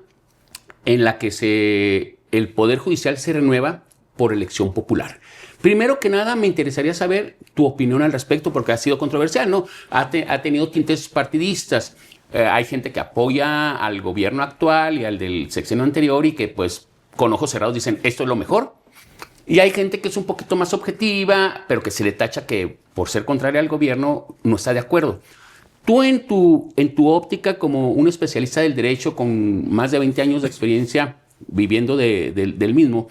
en la que el Poder Judicial se renueva por elección popular. Primero que nada, me interesaría saber tu opinión al respecto, porque ha sido controversial, ¿no? Ha tenido tintes partidistas. Hay gente que apoya al gobierno actual y al del sexenio anterior y que, pues, con ojos cerrados dicen, esto es lo mejor. Y hay gente que es un poquito más objetiva, pero que se le tacha que, por ser contraria al gobierno, no está de acuerdo. Tú en tu óptica como un especialista del derecho con más de 20 años de experiencia viviendo del mismo,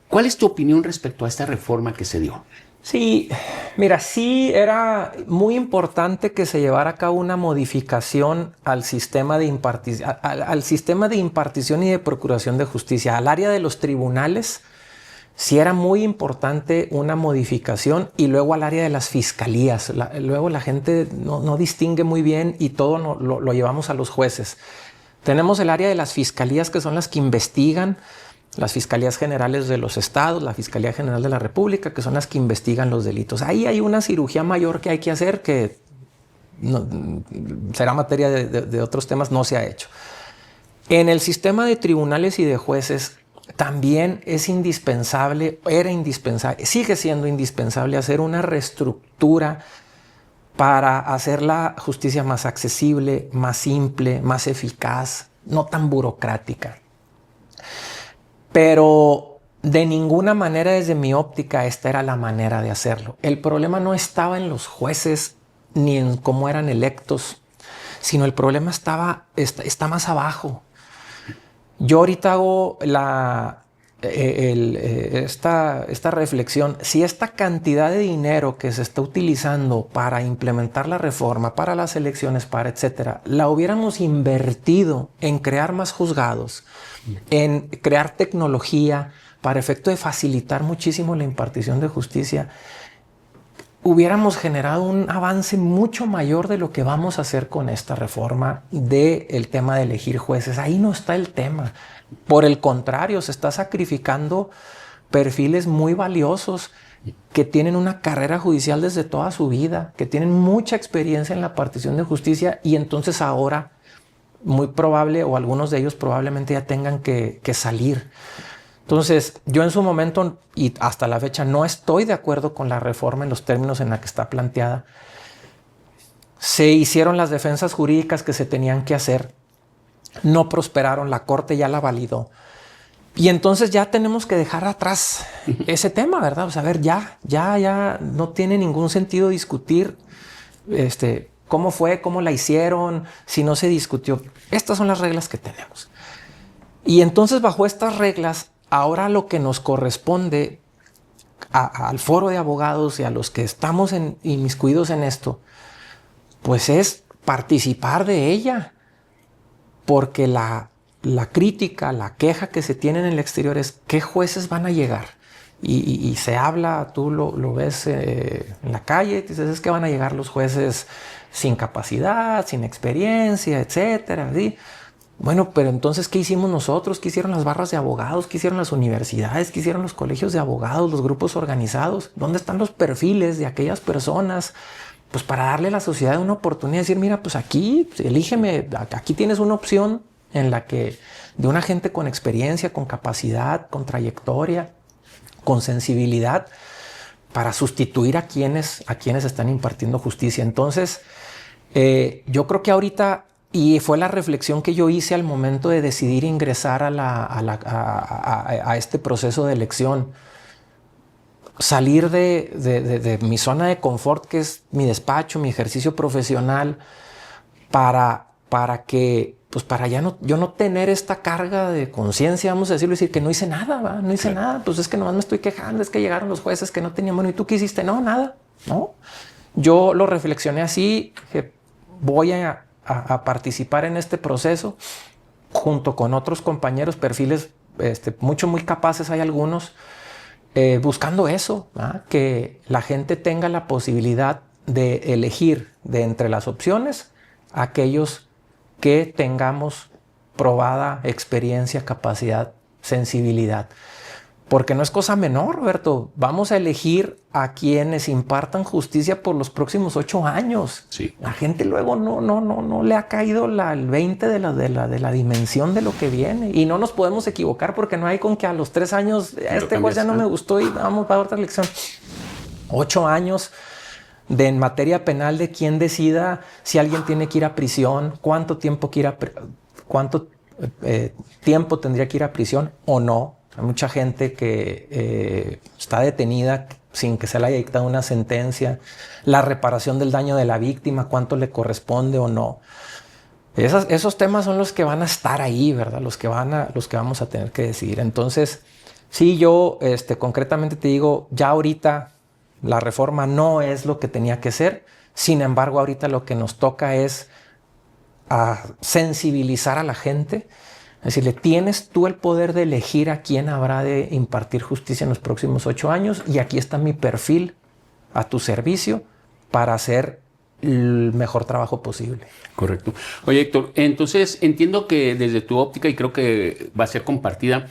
¿cuál es tu opinión respecto a esta reforma que se dio? Sí, mira, sí era muy importante que se llevara a cabo una modificación al sistema de impartición y de procuración de justicia, al área de los tribunales. Sí era muy importante una modificación y luego al área de las fiscalías. Luego la gente no distingue muy bien y todo lo llevamos a los jueces. Tenemos el área de las fiscalías que son las que investigan, las fiscalías generales de los estados, la Fiscalía General de la República, que son las que investigan los delitos. Ahí hay una cirugía mayor que hay que hacer que será materia de otros temas, no se ha hecho. En el sistema de tribunales y de jueces también es indispensable, era indispensable, sigue siendo indispensable hacer una reestructura para hacer la justicia más accesible, más simple, más eficaz, no tan burocrática. Pero de ninguna manera, desde mi óptica, esta era la manera de hacerlo. El problema no estaba en los jueces ni en cómo eran electos, sino el problema está más abajo. Yo ahorita hago esta reflexión. Si esta cantidad de dinero que se está utilizando para implementar la reforma, para las elecciones, para etcétera, la hubiéramos invertido en crear más juzgados, en crear tecnología para efecto de facilitar muchísimo la impartición de justicia, hubiéramos generado un avance mucho mayor de lo que vamos a hacer con esta reforma del tema de elegir jueces. Ahí no está el tema. Por el contrario, se está sacrificando perfiles muy valiosos que tienen una carrera judicial desde toda su vida, que tienen mucha experiencia en la partición de justicia y entonces ahora muy probable, o algunos de ellos probablemente ya tengan que salir. Entonces, yo en su momento y hasta la fecha no estoy de acuerdo con la reforma en los términos en la que está planteada. Se hicieron las defensas jurídicas que se tenían que hacer, no prosperaron, la Corte ya la validó. Y entonces ya tenemos que dejar atrás ese tema, ¿verdad? O sea, a ver, ya no tiene ningún sentido discutir cómo fue, cómo la hicieron, si no se discutió. Estas son las reglas que tenemos. Y entonces, bajo estas reglas, ahora lo que nos corresponde al foro de abogados y a los que estamos inmiscuidos en esto, pues es participar de ella. Porque la crítica, la queja que se tiene en el exterior es ¿qué jueces van a llegar? Y se habla, tú lo ves en la calle, dices es que van a llegar los jueces sin capacidad, sin experiencia, etcétera, ¿sí? Bueno, pero entonces, ¿qué hicimos nosotros? ¿Qué hicieron las barras de abogados? ¿Qué hicieron las universidades? ¿Qué hicieron los colegios de abogados, los grupos organizados? ¿Dónde están los perfiles de aquellas personas? Pues para darle a la sociedad una oportunidad de decir, mira, pues aquí, elígeme, aquí tienes una opción en la que de una gente con experiencia, con capacidad, con trayectoria, con sensibilidad, para sustituir a quienes están impartiendo justicia. Entonces, yo creo que ahorita, y fue la reflexión que yo hice al momento de decidir ingresar a este proceso de elección, salir de mi zona de confort, que es mi despacho, mi ejercicio profesional, para que, pues para ya no, yo no tener esta carga de conciencia, vamos a decirlo, decir que no hice nada, ¿va? No hice nada, pues es que nomás me estoy quejando, es que llegaron los jueces que no tenían, bueno, ¿y tú qué hiciste? No, nada, ¿no? Yo lo reflexioné así, que voy a participar en este proceso junto con otros compañeros, perfiles muy capaces, hay algunos, buscando eso, ¿verdad? Que la gente tenga la posibilidad de elegir de entre las opciones aquellos que tengamos probada experiencia, capacidad, sensibilidad. Porque no es cosa menor, Roberto. Vamos a elegir a quienes impartan justicia por los próximos 8 años. Sí. La gente luego no le ha caído el 20 de la dimensión de lo que viene. Y no nos podemos equivocar porque no hay con que a los 3 años este juez ya no me gustó y vamos para otra elección. 8 años en materia penal de quién decida si alguien tiene que ir a prisión, cuánto tiempo tiempo tendría que ir a prisión o no. Hay mucha gente que está detenida sin que se le haya dictado una sentencia. La reparación del daño de la víctima, cuánto le corresponde o no. Esos temas son los que van a estar ahí, ¿verdad? Los que vamos a tener que decidir. Entonces, sí, yo concretamente te digo, ya ahorita la reforma no es lo que tenía que ser. Sin embargo, ahorita lo que nos toca es sensibilizar a la gente. Es decirle, tienes tú el poder de elegir a quién habrá de impartir justicia en los próximos 8 años y aquí está mi perfil a tu servicio para hacer el mejor trabajo posible. Correcto. Oye, Héctor, entonces entiendo que desde tu óptica, y creo que va a ser compartida,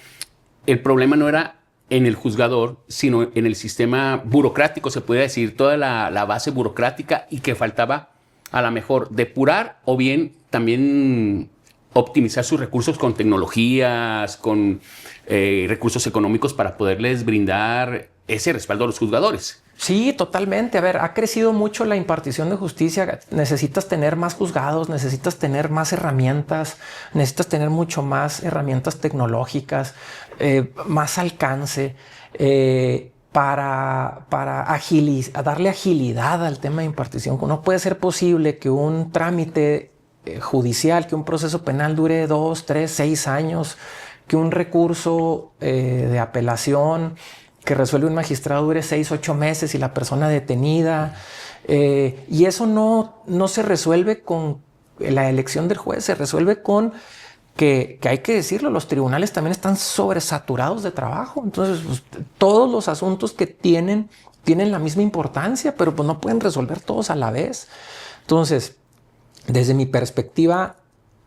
el problema no era en el juzgador, sino en el sistema burocrático, se puede decir, toda la base burocrática, y que faltaba a lo mejor depurar o bien también optimizar sus recursos con tecnologías, con recursos económicos para poderles brindar ese respaldo a los juzgadores. Sí, totalmente. A ver, ha crecido mucho la impartición de justicia. Necesitas tener más juzgados, necesitas tener más herramientas, necesitas tener mucho más herramientas tecnológicas, más alcance para darle agilidad al tema de impartición. No puede ser posible que un trámite judicial, que un proceso penal dure 2, 3, 6 años, que un recurso de apelación que resuelve un magistrado dure 6, 8 meses y la persona detenida. Y eso no se resuelve con la elección del juez, se resuelve con que hay que decirlo, los tribunales también están sobresaturados de trabajo. Entonces, pues, todos los asuntos que tienen la misma importancia, pero pues no pueden resolver todos a la vez. Entonces, desde mi perspectiva,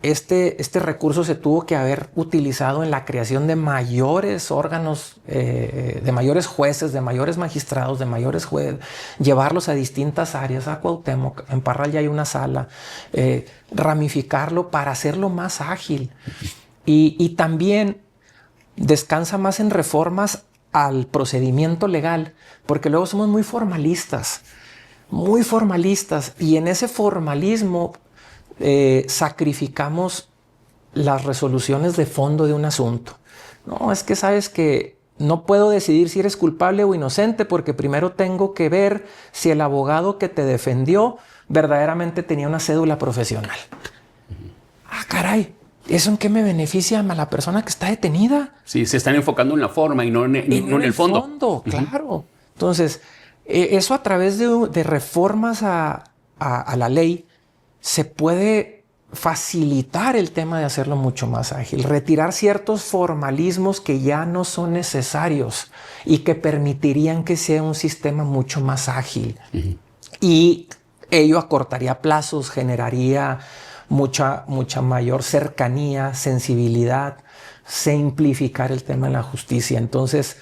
este recurso se tuvo que haber utilizado en la creación de mayores órganos, de mayores jueces, de mayores magistrados, de mayores jueces, llevarlos a distintas áreas, a Cuauhtémoc, en Parral ya hay una sala, ramificarlo para hacerlo más ágil. Y también descansa más en reformas al procedimiento legal, porque luego somos muy formalistas, y en ese formalismo sacrificamos las resoluciones de fondo de un asunto. No, es que sabes que no puedo decidir si eres culpable o inocente porque primero tengo que ver si el abogado que te defendió verdaderamente tenía una cédula profesional. Ah, caray, ¿eso en qué me beneficia a la persona que está detenida? Sí, se están enfocando en la forma y no en el fondo. Claro. Entonces, eso a través de reformas a la ley se puede facilitar el tema de hacerlo mucho más ágil, retirar ciertos formalismos que ya no son necesarios y que permitirían que sea un sistema mucho más ágil. Y ello acortaría plazos, generaría mucha mayor cercanía, sensibilidad, simplificar el tema de la justicia. Entonces,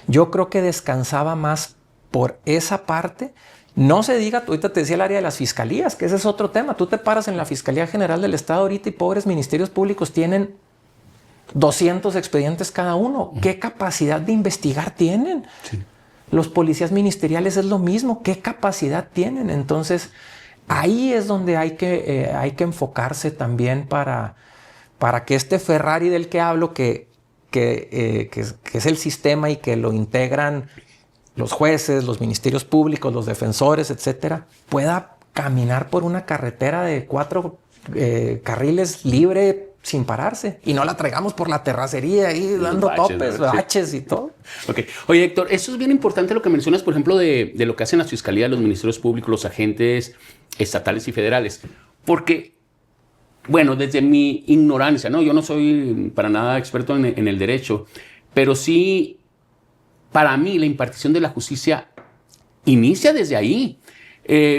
yo creo que descansaba más por esa parte. No se diga, ahorita te decía el área de las fiscalías, que ese es otro tema. Tú te paras en la Fiscalía General del Estado ahorita y pobres ministerios públicos tienen 200 expedientes cada uno. ¿Qué capacidad de investigar tienen? Sí. Los policías ministeriales es lo mismo. ¿Qué capacidad tienen? Entonces, ahí es donde hay que enfocarse también para que este Ferrari del que hablo, que es el sistema y que lo integran los jueces, los ministerios públicos, los defensores, etcétera, pueda caminar por una carretera de 4 carriles libre sin pararse y no la traigamos por la terracería ahí dando topes, baches y todo. Okay. Oye, Héctor, eso es bien importante lo que mencionas, por ejemplo, de lo que hacen las fiscalías, los ministerios públicos, los agentes estatales y federales, porque, bueno, desde mi ignorancia, ¿no? Yo no soy para nada experto en el derecho, pero sí, para mí, la impartición de la justicia inicia desde ahí.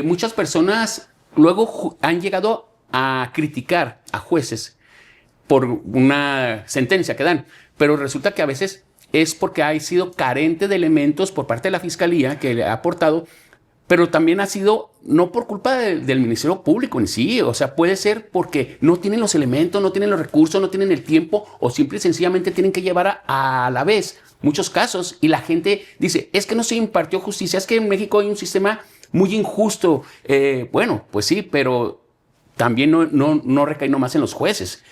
Muchas personas luego han llegado a criticar a jueces por una sentencia que dan, pero resulta que a veces es porque ha sido carente de elementos por parte de la fiscalía que le ha aportado, pero también ha sido no por culpa del Ministerio Público en sí, o sea, puede ser porque no tienen los elementos, no tienen los recursos, no tienen el tiempo o simple y sencillamente tienen que llevar a la vez muchos casos y la gente dice, es que no se impartió justicia, es que en México hay un sistema muy injusto. Bueno, pues sí, pero también no recae nomás en los jueces.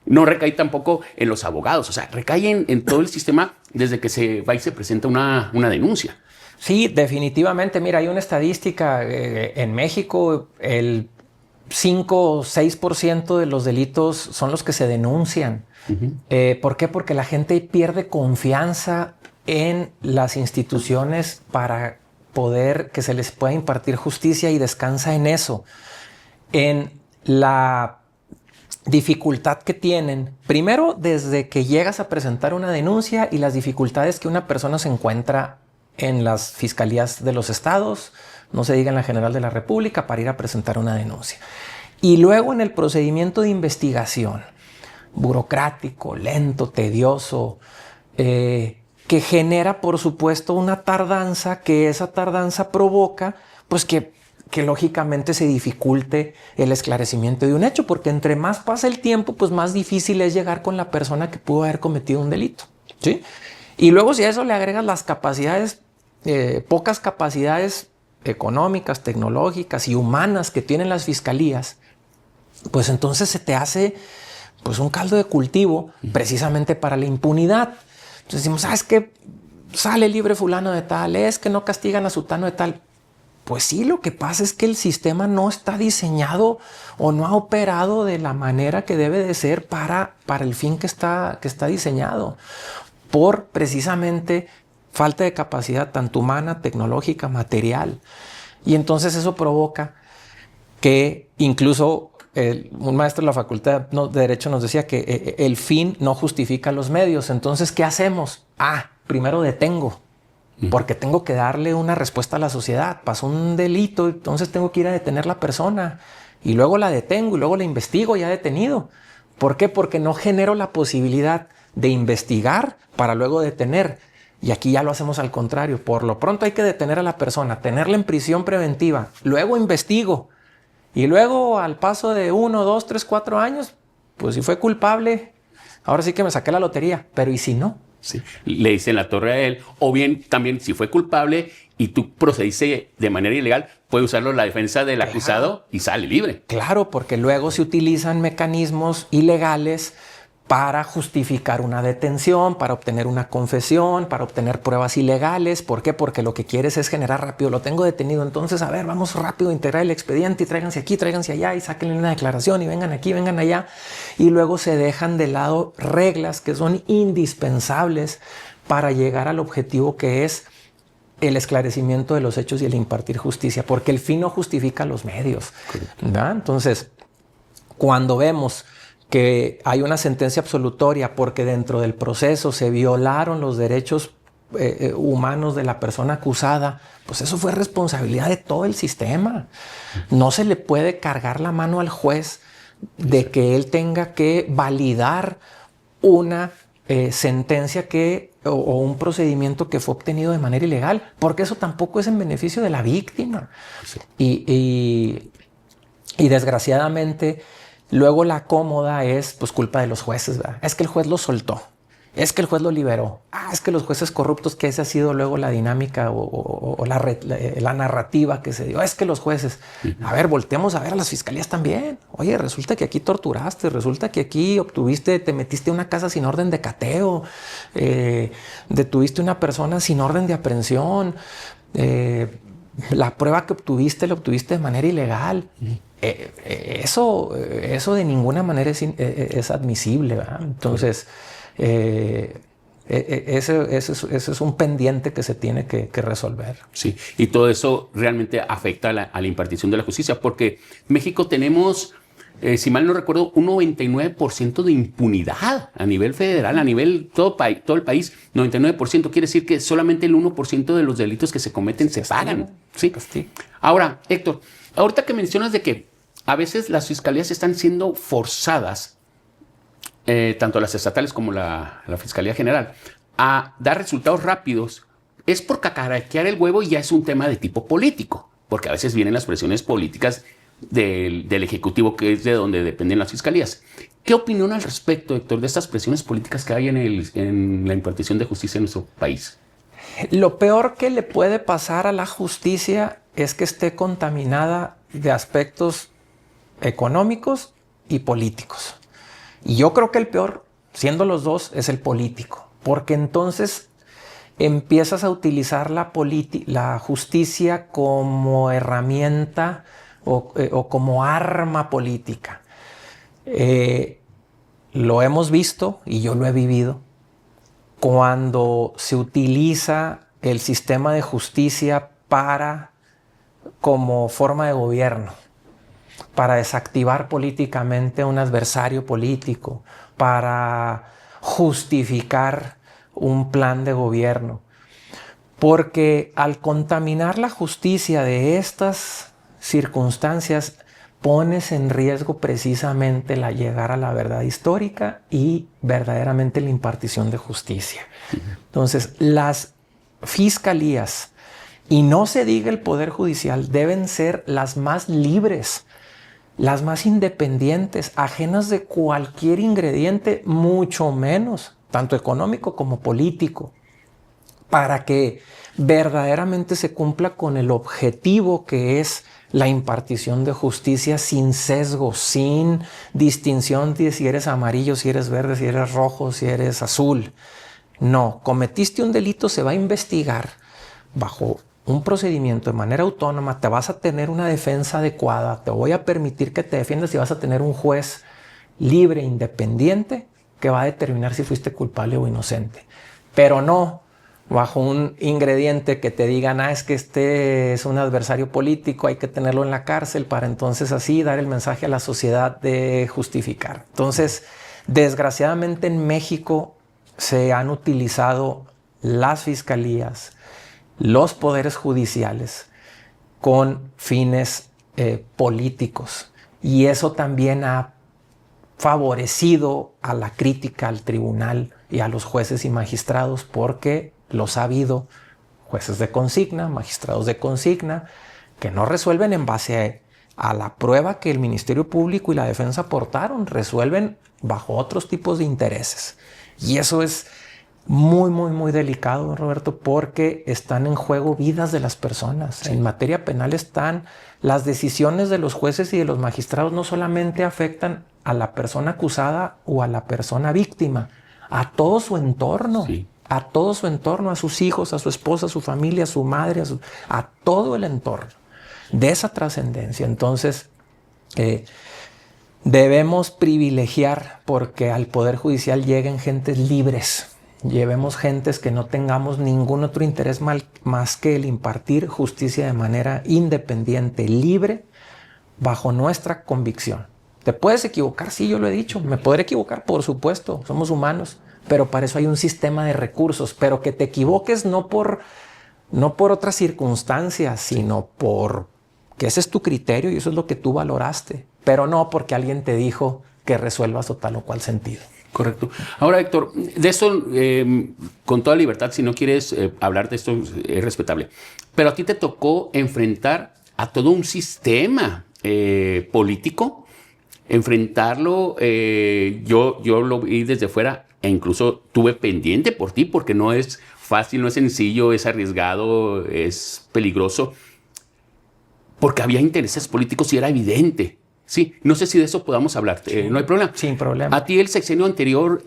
No recae tampoco en los abogados, o sea, recae en todo el sistema desde que se va y se presenta una denuncia. Sí, definitivamente. Mira, hay una estadística en México, el 5 o 6% de los delitos son los que se denuncian. ¿Por qué? Porque la gente pierde confianza en las instituciones para poder que se les pueda impartir justicia y descansa en eso, en la dificultad que tienen, primero desde que llegas a presentar una denuncia y las dificultades que una persona se encuentra en las fiscalías de los estados, no se diga en la General de la República, para ir a presentar una denuncia. Y luego en el procedimiento de investigación, burocrático, lento, tedioso, que genera por supuesto una tardanza, que esa tardanza provoca pues que lógicamente se dificulte el esclarecimiento de un hecho, porque entre más pasa el tiempo, pues más difícil es llegar con la persona que pudo haber cometido un delito, ¿sí? Y luego si a eso le agregas las capacidades, pocas capacidades económicas, tecnológicas y humanas que tienen las fiscalías, pues entonces se te hace pues un caldo de cultivo precisamente para la impunidad. Entonces decimos, es que sale libre fulano de tal, es que no castigan a sutano de tal. Pues sí, lo que pasa es que el sistema no está diseñado o no ha operado de la manera que debe de ser para el fin que está diseñado, por precisamente falta de capacidad tanto humana, tecnológica, material. Y entonces eso provoca que incluso un maestro de la Facultad de Derecho nos decía que el fin no justifica los medios. Entonces, ¿qué hacemos? Primero detengo, porque tengo que darle una respuesta a la sociedad. Pasó un delito, entonces tengo que ir a detener a la persona y luego la detengo y luego la investigo ya detenido. ¿Por qué? Porque no genero la posibilidad de investigar para luego detener. Y aquí ya lo hacemos al contrario. Por lo pronto hay que detener a la persona, tenerla en prisión preventiva, luego investigo y luego al paso de 1, 2, 3, 4 años, pues si fue culpable, ahora sí que me saqué la lotería. Pero ¿y si no? Sí. Le dicen la torre a él, o bien también si fue culpable y tú procediste de manera ilegal, puede usarlo la defensa del acusado y sale libre. Claro, porque luego se utilizan mecanismos ilegales para justificar una detención, para obtener una confesión, para obtener pruebas ilegales. ¿Por qué? Porque lo que quieres es generar rápido. Lo tengo detenido, entonces, a ver, vamos rápido a integrar el expediente y tráiganse aquí, tráiganse allá y sáquenle una declaración y vengan aquí, vengan allá. Y luego se dejan de lado reglas que son indispensables para llegar al objetivo que es el esclarecimiento de los hechos y el impartir justicia, porque el fin no justifica los medios, ¿verdad? Entonces, cuando vemos que hay una sentencia absolutoria porque dentro del proceso se violaron los derechos humanos de la persona acusada, pues eso fue responsabilidad de todo el sistema. No se le puede cargar la mano al juez de que él tenga que validar una sentencia o un procedimiento que fue obtenido de manera ilegal, porque eso tampoco es en beneficio de la víctima. Sí. Y desgraciadamente luego la cómoda es pues culpa de los jueces, ¿verdad? Es que el juez lo soltó. Es que el juez lo liberó. Es que los jueces corruptos, que esa ha sido luego la dinámica o la narrativa que se dio. Es que los jueces. A ver, volteemos a ver a las fiscalías también. Oye, resulta que aquí torturaste, resulta que aquí te metiste a una casa sin orden de cateo, detuviste a una persona sin orden de aprehensión, la prueba que obtuviste la obtuviste de manera ilegal. Eso de ninguna manera es admisible, ¿verdad? Entonces, ese es un pendiente que se tiene que resolver. Sí, y todo eso realmente afecta a la impartición de la justicia, porque México tenemos, si mal no recuerdo, un 99% de impunidad a nivel federal, a nivel todo el país. 99% quiere decir que solamente el 1% de los delitos que se cometen se pagan. Sí. Ahora, Héctor, ahorita que mencionas de que a veces las fiscalías están siendo forzadas, tanto las estatales como la Fiscalía General, a dar resultados rápidos, es por cacaraquear el huevo y ya es un tema de tipo político, porque a veces vienen las presiones políticas del Ejecutivo, que es de donde dependen las fiscalías. ¿Qué opinión al respecto, Héctor, de estas presiones políticas que hay en la impartición de justicia en nuestro país? Lo peor que le puede pasar a la justicia es que esté contaminada de aspectos económicos y políticos. Y yo creo que el peor, siendo los dos, es el político, porque entonces empiezas a utilizar la justicia como herramienta o como arma política. Lo hemos visto y yo lo he vivido cuando se utiliza el sistema de justicia como forma de gobierno, para desactivar políticamente a un adversario político, para justificar un plan de gobierno. Porque al contaminar la justicia de estas circunstancias, pones en riesgo precisamente la llegar a la verdad histórica y verdaderamente la impartición de justicia. Entonces, las fiscalías, y no se diga el Poder Judicial, deben ser las más libres, las más independientes, ajenas de cualquier ingrediente, mucho menos, tanto económico como político, para que verdaderamente se cumpla con el objetivo que es la impartición de justicia sin sesgo, sin distinción de si eres amarillo, si eres verde, si eres rojo, si eres azul. No, cometiste un delito, se va a investigar bajo un procedimiento de manera autónoma, te vas a tener una defensa adecuada, te voy a permitir que te defiendas y vas a tener un juez libre, independiente, que va a determinar si fuiste culpable o inocente. Pero no bajo un ingrediente que te digan, es que este es un adversario político, hay que tenerlo en la cárcel para entonces así dar el mensaje a la sociedad de justificar. Entonces, desgraciadamente en México se han utilizado las fiscalías, los poderes judiciales con fines políticos, y eso también ha favorecido a la crítica al tribunal y a los jueces y magistrados, porque los ha habido jueces de consigna, magistrados de consigna, que no resuelven en base a la prueba que el Ministerio Público y la defensa aportaron, resuelven bajo otros tipos de intereses. Y eso es muy, muy, muy delicado, Roberto, porque están en juego vidas de las personas. Sí. En materia penal están las decisiones de los jueces y de los magistrados, no solamente afectan a la persona acusada o a la persona víctima, a todo su entorno. Sí. A todo su entorno, a sus hijos, a su esposa, a su familia, a su madre, a todo el entorno de esa trascendencia. Entonces, debemos privilegiar porque al Poder Judicial lleguen gentes libres, llevemos gentes que no tengamos ningún otro interés más que el impartir justicia de manera independiente, libre, bajo nuestra convicción. ¿Te puedes equivocar? Sí, yo lo he dicho. Me podré equivocar, por supuesto. Somos humanos. Pero para eso hay un sistema de recursos. Pero que te equivoques no por otras circunstancias, sino por que ese es tu criterio y eso es lo que tú valoraste. Pero no porque alguien te dijo que resuelvas o tal o cual sentido. Correcto. Ahora, Héctor, de eso, con toda libertad, si no quieres hablar de esto, es respetable. Pero a ti te tocó enfrentar a todo un sistema político enfrentarlo, yo lo vi desde fuera e incluso tuve pendiente por ti porque no es fácil, no es sencillo, es arriesgado, es peligroso, porque había intereses políticos y era evidente. Sí, no sé si de eso podamos hablar, no hay problema. Sin problema. A ti el sexenio anterior,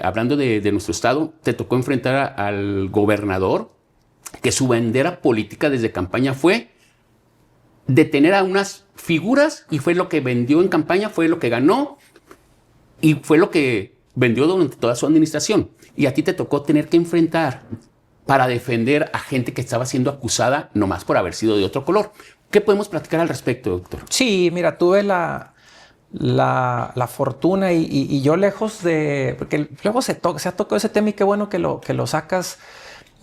hablando de nuestro estado, te tocó enfrentar al gobernador, que su bandera política desde campaña fue detener a unas figuras y fue lo que vendió en campaña, fue lo que ganó y fue lo que vendió durante toda su administración. Y a ti te tocó tener que enfrentar para defender a gente que estaba siendo acusada nomás por haber sido de otro color. ¿Qué podemos platicar al respecto, doctor? Sí, mira, tuve la fortuna y yo lejos de... Porque luego se ha tocado ese tema y qué bueno que lo sacas,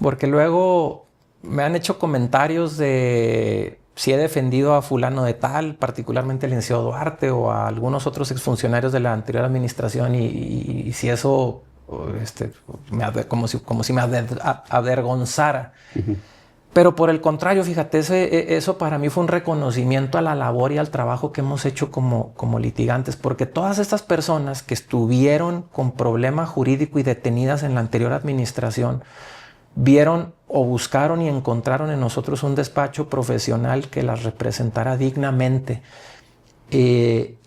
porque luego me han hecho comentarios de si he defendido a fulano de tal, particularmente el licenciado Duarte o a algunos otros exfuncionarios de la anterior administración y si eso como si me avergonzara. Uh-huh. Pero por el contrario, fíjate, eso para mí fue un reconocimiento a la labor y al trabajo que hemos hecho como litigantes, porque todas estas personas que estuvieron con problema jurídico y detenidas en la anterior administración, vieron o buscaron y encontraron en nosotros un despacho profesional que las representara dignamente.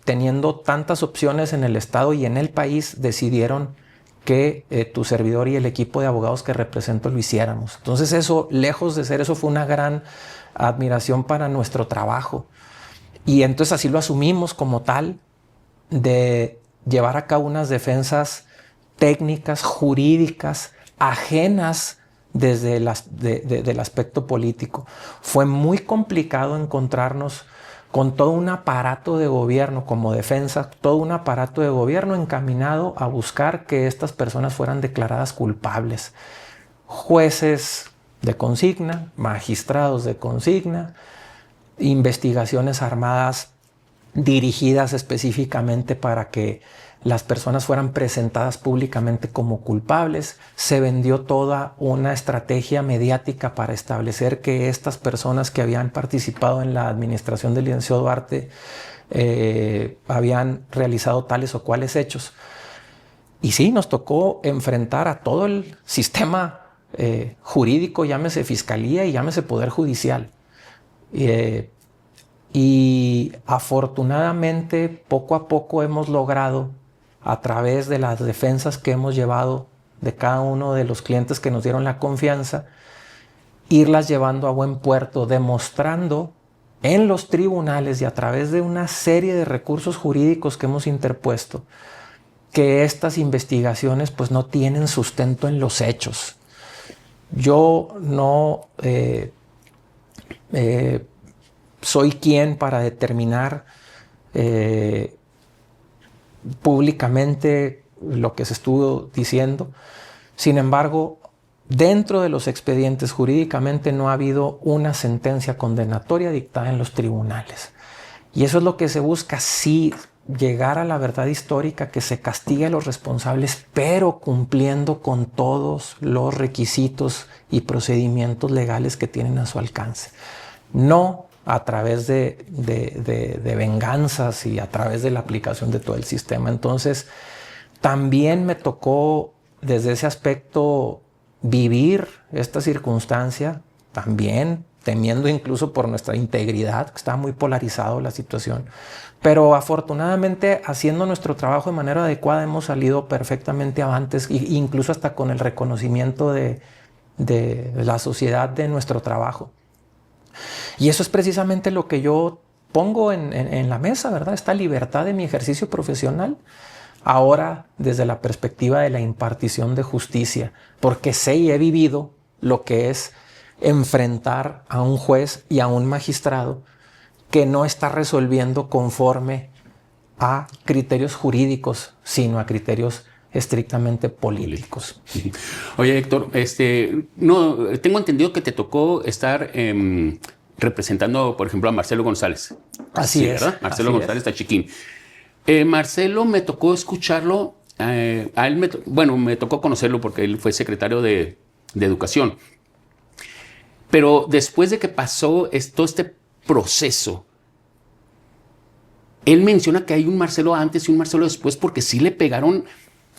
Teniendo tantas opciones en el Estado y en el país, decidieron que tu servidor y el equipo de abogados que represento lo hiciéramos. Entonces eso, lejos de ser eso, fue una gran admiración para nuestro trabajo. Y entonces así lo asumimos como tal, de llevar a cabo unas defensas técnicas, jurídicas, ajenas desde del aspecto político. Fue muy complicado encontrarnos con todo un aparato de gobierno como defensa, todo un aparato de gobierno encaminado a buscar que estas personas fueran declaradas culpables. Jueces de consigna, magistrados de consigna, investigaciones armadas dirigidas específicamente para que las personas fueran presentadas públicamente como culpables. Se vendió toda una estrategia mediática para establecer que estas personas que habían participado en la administración del licenciado Duarte habían realizado tales o cuales hechos. Y sí, nos tocó enfrentar a todo el sistema jurídico, llámese fiscalía y llámese poder judicial. Y afortunadamente, poco a poco hemos logrado, a través de las defensas que hemos llevado de cada uno de los clientes que nos dieron la confianza, irlas llevando a buen puerto, demostrando en los tribunales y a través de una serie de recursos jurídicos que hemos interpuesto que estas investigaciones pues no tienen sustento en los hechos. Yo no soy quien para determinar públicamente lo que se estuvo diciendo. Sin embargo, dentro de los expedientes jurídicamente no ha habido una sentencia condenatoria dictada en los tribunales. Y eso es lo que se busca, sí, llegar a la verdad histórica, que se castigue a los responsables, pero cumpliendo con todos los requisitos y procedimientos legales que tienen a su alcance. No a través de venganzas y a través de la aplicación de todo el sistema. Entonces, también me tocó desde ese aspecto vivir esta circunstancia, también temiendo incluso por nuestra integridad, que estaba muy polarizado la situación. Pero afortunadamente, haciendo nuestro trabajo de manera adecuada, hemos salido perfectamente avantes, incluso hasta con el reconocimiento de la sociedad de nuestro trabajo. Y eso es precisamente lo que yo pongo en la mesa, ¿verdad? Esta libertad de mi ejercicio profesional, ahora desde la perspectiva de la impartición de justicia, porque sé y he vivido lo que es enfrentar a un juez y a un magistrado que no está resolviendo conforme a criterios jurídicos, sino a criterios estrictamente políticos. Oye, Héctor, no, tengo entendido que te tocó estar representando, por ejemplo, a Marcelo González. Así es. ¿Verdad? Marcelo así González Tachiquín. Marcelo, me tocó escucharlo. A él me tocó conocerlo porque él fue secretario de Educación. Pero después de que pasó todo este proceso, él menciona que hay un Marcelo antes y un Marcelo después porque sí le pegaron,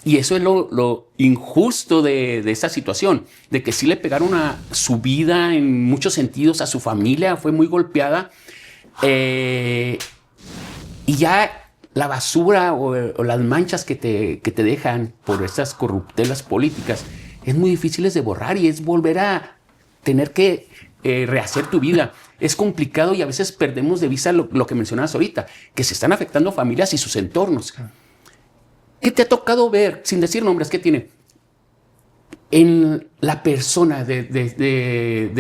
y eso es lo injusto de esa situación, de que sí le pegaron a su vida en muchos sentidos, a su familia fue muy golpeada, y ya la basura o las manchas que te dejan por estas corruptelas políticas es muy difíciles de borrar y es volver a tener que rehacer tu vida. Es complicado y a veces perdemos de vista lo que mencionabas ahorita, que se están afectando familias y sus entornos. ¿Qué te ha tocado ver, sin decir nombres, qué tiene, en la persona de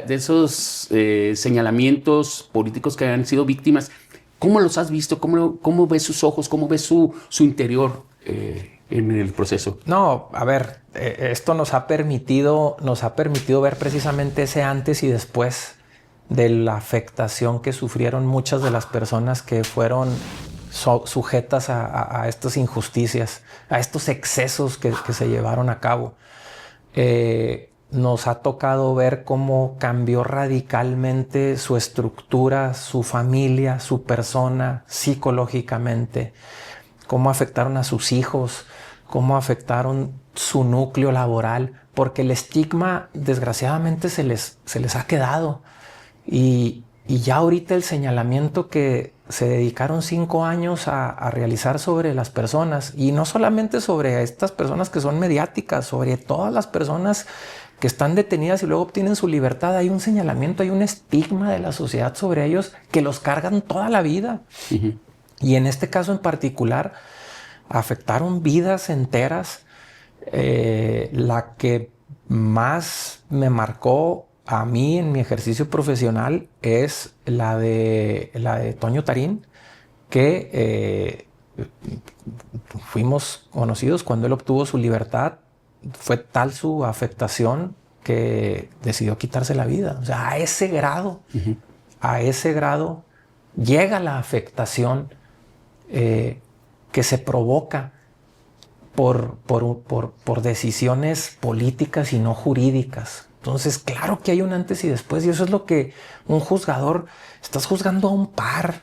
esos señalamientos políticos que han sido víctimas? ¿Cómo los has visto? ¿Cómo ves sus ojos? ¿Cómo ves su interior en el proceso? No, a ver, esto nos ha permitido ver precisamente ese antes y después de la afectación que sufrieron muchas de las personas que fueron sujetas a estas injusticias, a estos excesos que se llevaron a cabo. Nos ha tocado ver cómo cambió radicalmente su estructura, su familia, su persona, psicológicamente, cómo afectaron a sus hijos, cómo afectaron su núcleo laboral, porque el estigma desgraciadamente se les ha quedado. Y ya ahorita el señalamiento que se dedicaron 5 años a realizar sobre las personas, y no solamente sobre estas personas que son mediáticas, sobre todas las personas que están detenidas y luego obtienen su libertad, hay un señalamiento, hay un estigma de la sociedad sobre ellos que los cargan toda la vida. Uh-huh. Y en este caso en particular afectaron vidas enteras. La que más me marcó a mí en mi ejercicio profesional es la de Toño Tarín, que fuimos conocidos cuando él obtuvo su libertad. Fue tal su afectación que decidió quitarse la vida. O sea, a ese grado llega la afectación que se provoca por decisiones políticas y no jurídicas. Entonces, claro que hay un antes y después, y eso es lo que un juzgador, estás juzgando a un par,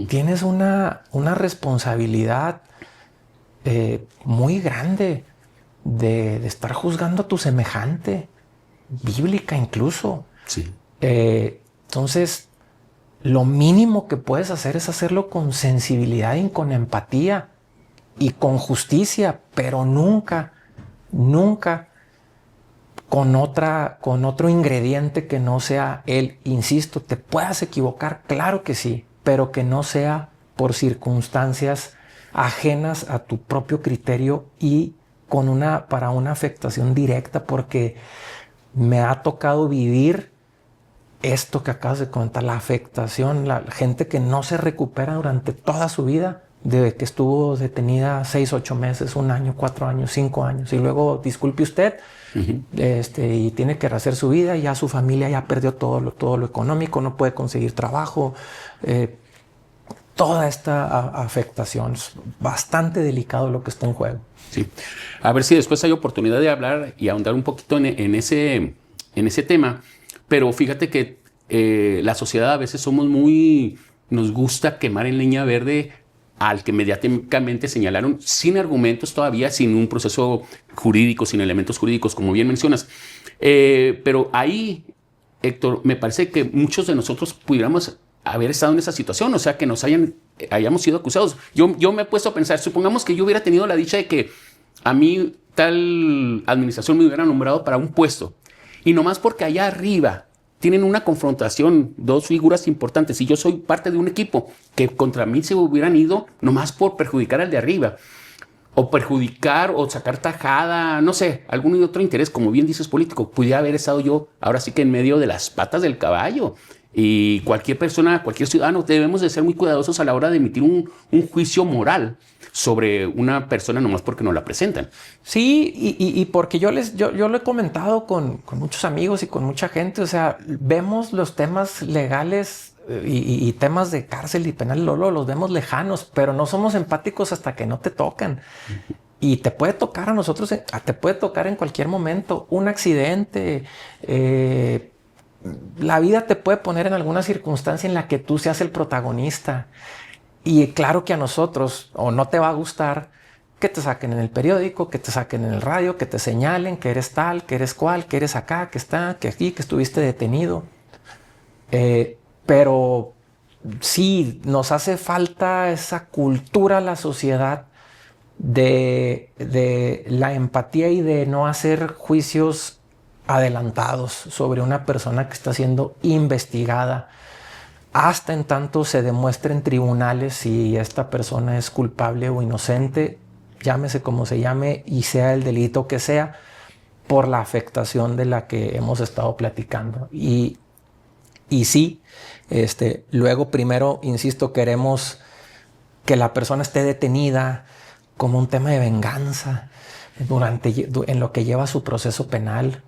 tienes una responsabilidad muy grande de estar juzgando a tu semejante, bíblica incluso. Sí. Entonces, lo mínimo que puedes hacer es hacerlo con sensibilidad y con empatía y con justicia, pero nunca con otro ingrediente que no sea él. Insisto, te puedas equivocar, claro que sí, pero que no sea por circunstancias ajenas a tu propio criterio y para una afectación directa, porque me ha tocado vivir esto que acabas de comentar, la afectación, la gente que no se recupera durante toda su vida, de que estuvo detenida 6, 8 meses, 1 año, 4 años, 5 años, y luego, disculpe usted, y tiene que rehacer su vida, y ya su familia ya perdió todo lo económico, no puede conseguir trabajo, toda esta afectación. Es bastante delicado lo que está en juego. Sí. A ver si después hay oportunidad de hablar y ahondar un poquito en ese tema, pero fíjate que la sociedad a veces nos gusta quemar en leña verde al que mediáticamente señalaron sin argumentos todavía, sin un proceso jurídico, sin elementos jurídicos, como bien mencionas. Pero ahí, Héctor, me parece que muchos de nosotros pudiéramos haber estado en esa situación, o sea, que hayamos sido acusados. Yo me he puesto a pensar, supongamos que yo hubiera tenido la dicha de que a mí tal administración me hubiera nombrado para un puesto, y nomás porque allá arriba tienen una confrontación, 2 figuras importantes, y yo soy parte de un equipo que contra mí se hubieran ido nomás por perjudicar al de arriba, o perjudicar o sacar tajada, no sé, algún otro interés, como bien dices, político, pudiera haber estado yo ahora sí que en medio de las patas del caballo. Y cualquier persona, cualquier ciudadano, debemos de ser muy cuidadosos a la hora de emitir un juicio moral sobre una persona nomás porque nos la presentan. Sí, y porque yo lo he comentado con muchos amigos y con mucha gente. O sea, vemos los temas legales y temas de cárcel y penal, los vemos lejanos, pero no somos empáticos hasta que no te tocan. Y te puede tocar a nosotros, te puede tocar en cualquier momento un accidente. La vida te puede poner en alguna circunstancia en la que tú seas el protagonista. Y claro que a nosotros, o no te va a gustar que te saquen en el periódico, que te saquen en el radio, que te señalen que eres tal, que eres cual, que eres acá, que está, que aquí, que estuviste detenido. Pero sí, nos hace falta esa cultura a la sociedad de la empatía y de no hacer juicios adelantados sobre una persona que está siendo investigada hasta en tanto se demuestre en tribunales si esta persona es culpable o inocente, llámese como se llame y sea el delito que sea, por la afectación de la que hemos estado platicando. Y sí, luego primero, insisto, queremos que la persona esté detenida como un tema de venganza en lo que lleva su proceso penal.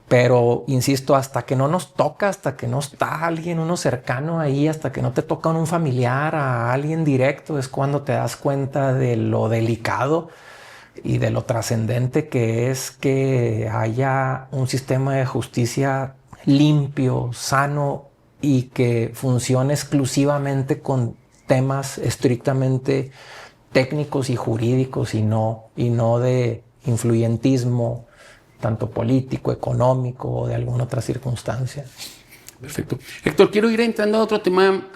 Pero, insisto, hasta que no nos toca, hasta que no está alguien, uno cercano ahí, hasta que no te toca un familiar, a alguien directo, es cuando te das cuenta de lo delicado y de lo trascendente que es que haya un sistema de justicia limpio, sano y que funcione exclusivamente con temas estrictamente técnicos y jurídicos y no de influyentismo, tanto político, económico o de alguna otra circunstancia. Perfecto. Héctor, quiero ir entrando a otro tema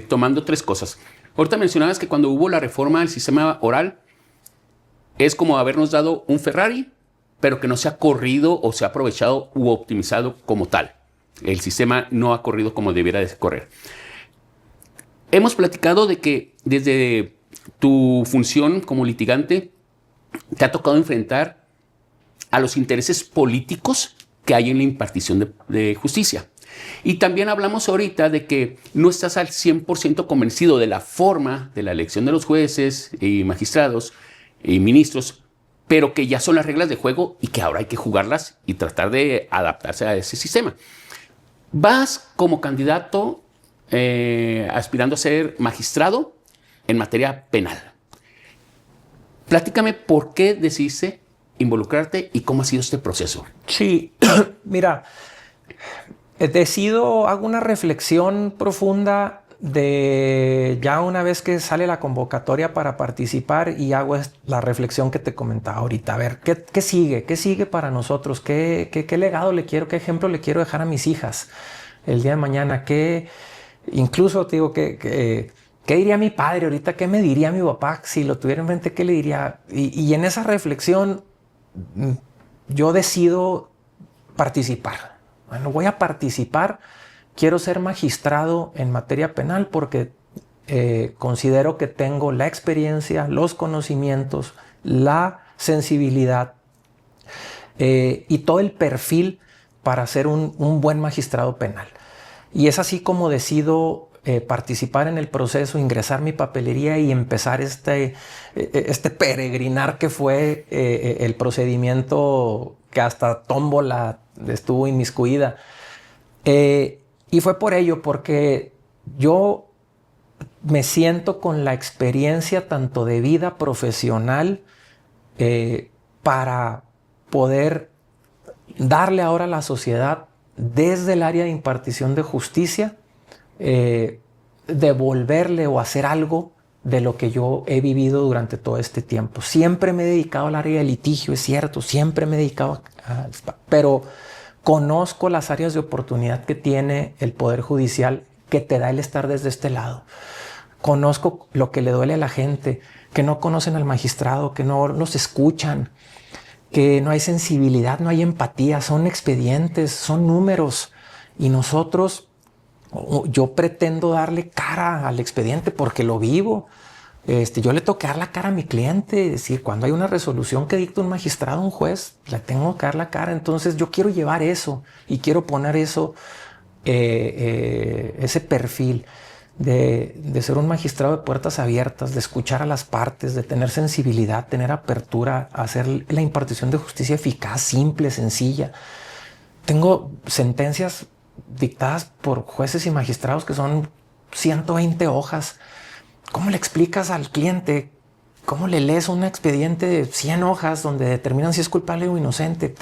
tomando tres cosas. Ahorita mencionabas que cuando hubo la reforma del sistema oral, es como habernos dado un Ferrari, pero que no se ha corrido o se ha aprovechado u optimizado como tal. El sistema no ha corrido como debiera de correr. Hemos platicado de que desde tu función como litigante te ha tocado enfrentar a los intereses políticos que hay en la impartición de justicia. Y también hablamos ahorita de que no estás al 100% convencido de la forma de la elección de los jueces y magistrados y ministros, pero que ya son las reglas de juego y que ahora hay que jugarlas y tratar de adaptarse a ese sistema. Vas como candidato aspirando a ser magistrado en materia penal. Platícame por qué decidiste involucrarte y cómo ha sido este proceso. Sí, mira, hago una reflexión profunda de ya una vez que sale la convocatoria para participar y hago la reflexión que te comentaba ahorita. A ver, ¿qué sigue? ¿Qué sigue para nosotros? ¿Qué legado le quiero, qué ejemplo le quiero dejar a mis hijas el día de mañana? Incluso te digo ¿qué diría mi padre ahorita? ¿Qué me diría mi papá si lo tuviera enfrente? ¿Qué le diría? Y en esa reflexión yo decido participar. Bueno, voy a participar. Quiero ser magistrado en materia penal porque considero que tengo la experiencia, los conocimientos, la sensibilidad y todo el perfil para ser un buen magistrado penal. Y es así como decido participar en el proceso, ingresar mi papelería y empezar este peregrinar que fue el procedimiento que hasta tómbola estuvo inmiscuida. Y fue por ello, porque yo me siento con la experiencia tanto de vida profesional para poder darle ahora a la sociedad desde el área de impartición de justicia, devolverle o hacer algo de lo que yo he vivido durante todo este tiempo. Siempre me he dedicado al área de litigio, es cierto, siempre me he dedicado pero conozco las áreas de oportunidad que tiene el Poder Judicial que te da el estar desde este lado. Conozco lo que le duele a la gente, que no conocen al magistrado, que no los escuchan, que no hay sensibilidad, no hay empatía, son expedientes, son números. Y nosotros, yo pretendo darle cara al expediente porque lo vivo. Yo le tengo que dar la cara a mi cliente, es decir, cuando hay una resolución que dicta un magistrado, un juez, le tengo que dar la cara. Entonces yo quiero llevar eso y quiero poner eso, ese perfil de ser un magistrado de puertas abiertas, de escuchar a las partes, de tener sensibilidad, tener apertura, hacer la impartición de justicia eficaz, simple, sencilla. Tengo sentencias dictadas por jueces y magistrados que son 120 hojas. ¿Cómo le explicas al cliente? ¿Cómo le lees un expediente de 100 hojas donde determinan si es culpable o inocente?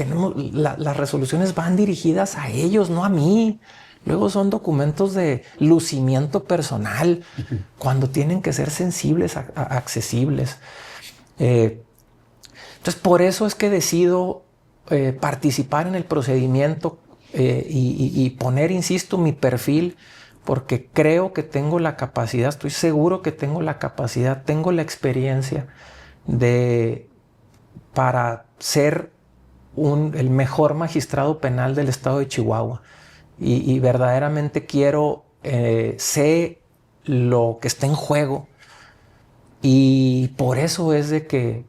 Las resoluciones van dirigidas a ellos, no a mí. Luego son documentos de lucimiento personal, cuando tienen que ser sensibles, accesibles. Entonces, por eso es que decido participar en el procedimiento y poner, insisto, mi perfil, porque creo que tengo la capacidad, estoy seguro que tengo la capacidad, tengo la experiencia para ser el mejor magistrado penal del estado de Chihuahua. Y verdaderamente sé lo que está en juego, y por eso es de que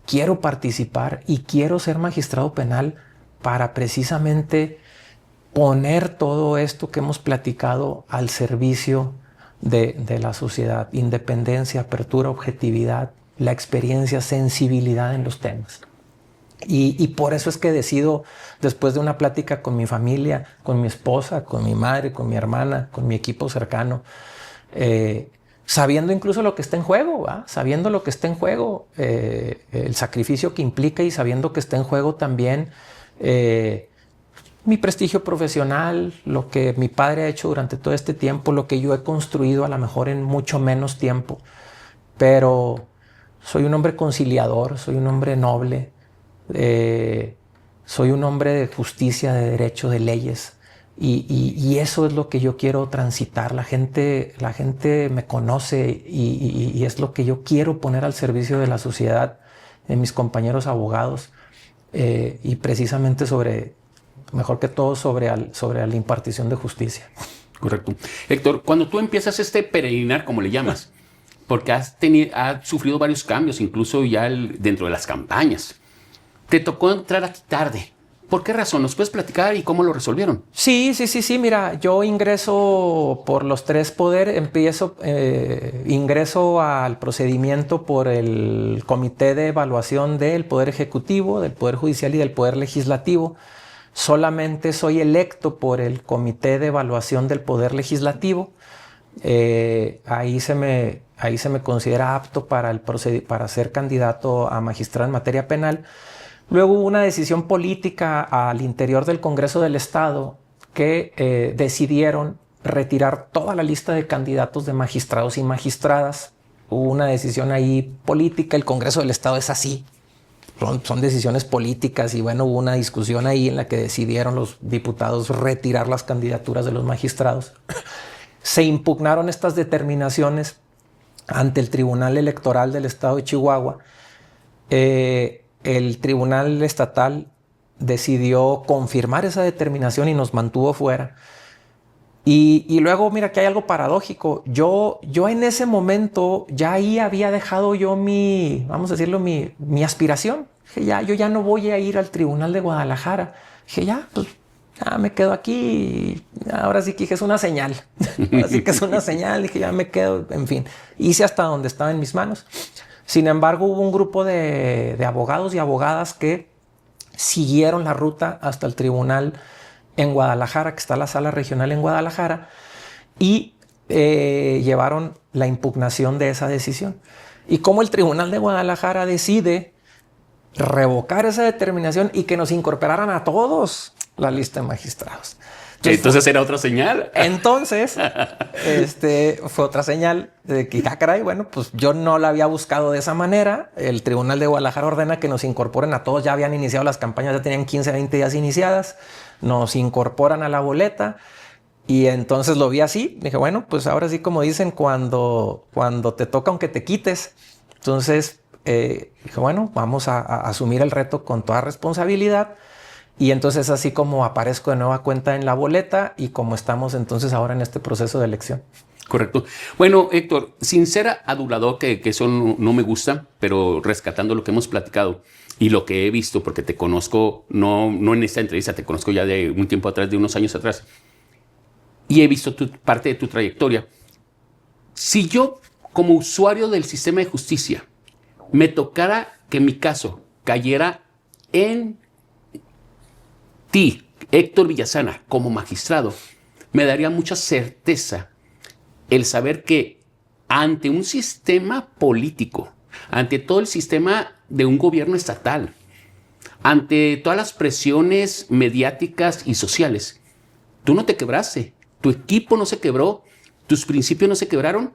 quiero participar y quiero ser magistrado penal, para precisamente poner todo esto que hemos platicado al servicio de la sociedad. Independencia, apertura, objetividad, la experiencia, sensibilidad en los temas. Y por eso es que decido, después de una plática con mi familia, con mi esposa, con mi madre, con mi hermana, con mi equipo cercano, sabiendo incluso lo que está en juego, sabiendo lo que está en juego, el sacrificio que implica, y sabiendo que está en juego también mi prestigio profesional, lo que mi padre ha hecho durante todo este tiempo, lo que yo he construido a lo mejor en mucho menos tiempo. Pero soy un hombre conciliador, soy un hombre noble, soy un hombre de justicia, de derecho, de leyes. Y eso es lo que yo quiero transitar. La gente me conoce, y es lo que yo quiero poner al servicio de la sociedad, de mis compañeros abogados, y precisamente mejor que todo, sobre la impartición de justicia. Correcto. Héctor, cuando tú empiezas este peregrinar, como le llamas, porque has sufrido varios cambios, incluso ya dentro de las campañas, te tocó entrar aquí tarde. ¿Por qué razón? ¿Nos puedes platicar y cómo lo resolvieron? Sí. Mira, yo ingreso por los 3 poderes. Ingreso al procedimiento por el Comité de Evaluación del Poder Ejecutivo, del Poder Judicial y del Poder Legislativo. Solamente soy electo por el Comité de Evaluación del Poder Legislativo. Ahí se me considera apto para ser candidato a magistrado en materia penal. Luego hubo una decisión política al interior del Congreso del Estado que decidieron retirar toda la lista de candidatos de magistrados y magistradas. Hubo una decisión ahí política. El Congreso del Estado es así. Son decisiones políticas, y bueno, hubo una discusión ahí en la que decidieron los diputados retirar las candidaturas de los magistrados. Se impugnaron estas determinaciones ante el Tribunal Electoral del Estado de Chihuahua. El Tribunal Estatal decidió confirmar esa determinación y nos mantuvo fuera. Y luego, mira, que hay algo paradójico. Yo en ese momento ya ahí había dejado yo mi aspiración. Dije, yo ya no voy a ir al Tribunal de Guadalajara. Dije, ya me quedo aquí. Ahora sí que es una señal. Así que es una señal. Dije, ya me quedo. En fin, hice hasta donde estaba en mis manos. Sin embargo, hubo un grupo de abogados y abogadas que siguieron la ruta hasta el tribunal en Guadalajara, que está la sala regional en Guadalajara, y llevaron la impugnación de esa decisión. Y como el Tribunal de Guadalajara decide revocar esa determinación y que nos incorporaran a todos la lista de magistrados. Entonces era otra señal. Entonces, fue otra señal de que, caray, bueno, pues yo no la había buscado de esa manera. El Tribunal de Guadalajara ordena que nos incorporen a todos. Ya habían iniciado las campañas, ya tenían 15, 20 días iniciadas. Nos incorporan a la boleta. Y entonces lo vi así. Dije, bueno, pues ahora sí, como dicen, cuando te toca aunque te quites. Entonces, dije, bueno, vamos a asumir el reto con toda responsabilidad. Y entonces así como aparezco de nueva cuenta en la boleta, y como estamos entonces ahora en este proceso de elección. Correcto. Bueno, Héctor, sin ser adulador, que eso no me gusta, pero rescatando lo que hemos platicado y lo que he visto, porque te conozco, no en esta entrevista, te conozco ya de un tiempo atrás, de unos años atrás, y he visto parte de tu trayectoria. Si yo, como usuario del sistema de justicia, me tocara que mi caso cayera en ti, Héctor Villasana, como magistrado, me daría mucha certeza el saber que ante un sistema político, ante todo el sistema de un gobierno estatal, ante todas las presiones mediáticas y sociales, tú no te quebraste, tu equipo no se quebró, tus principios no se quebraron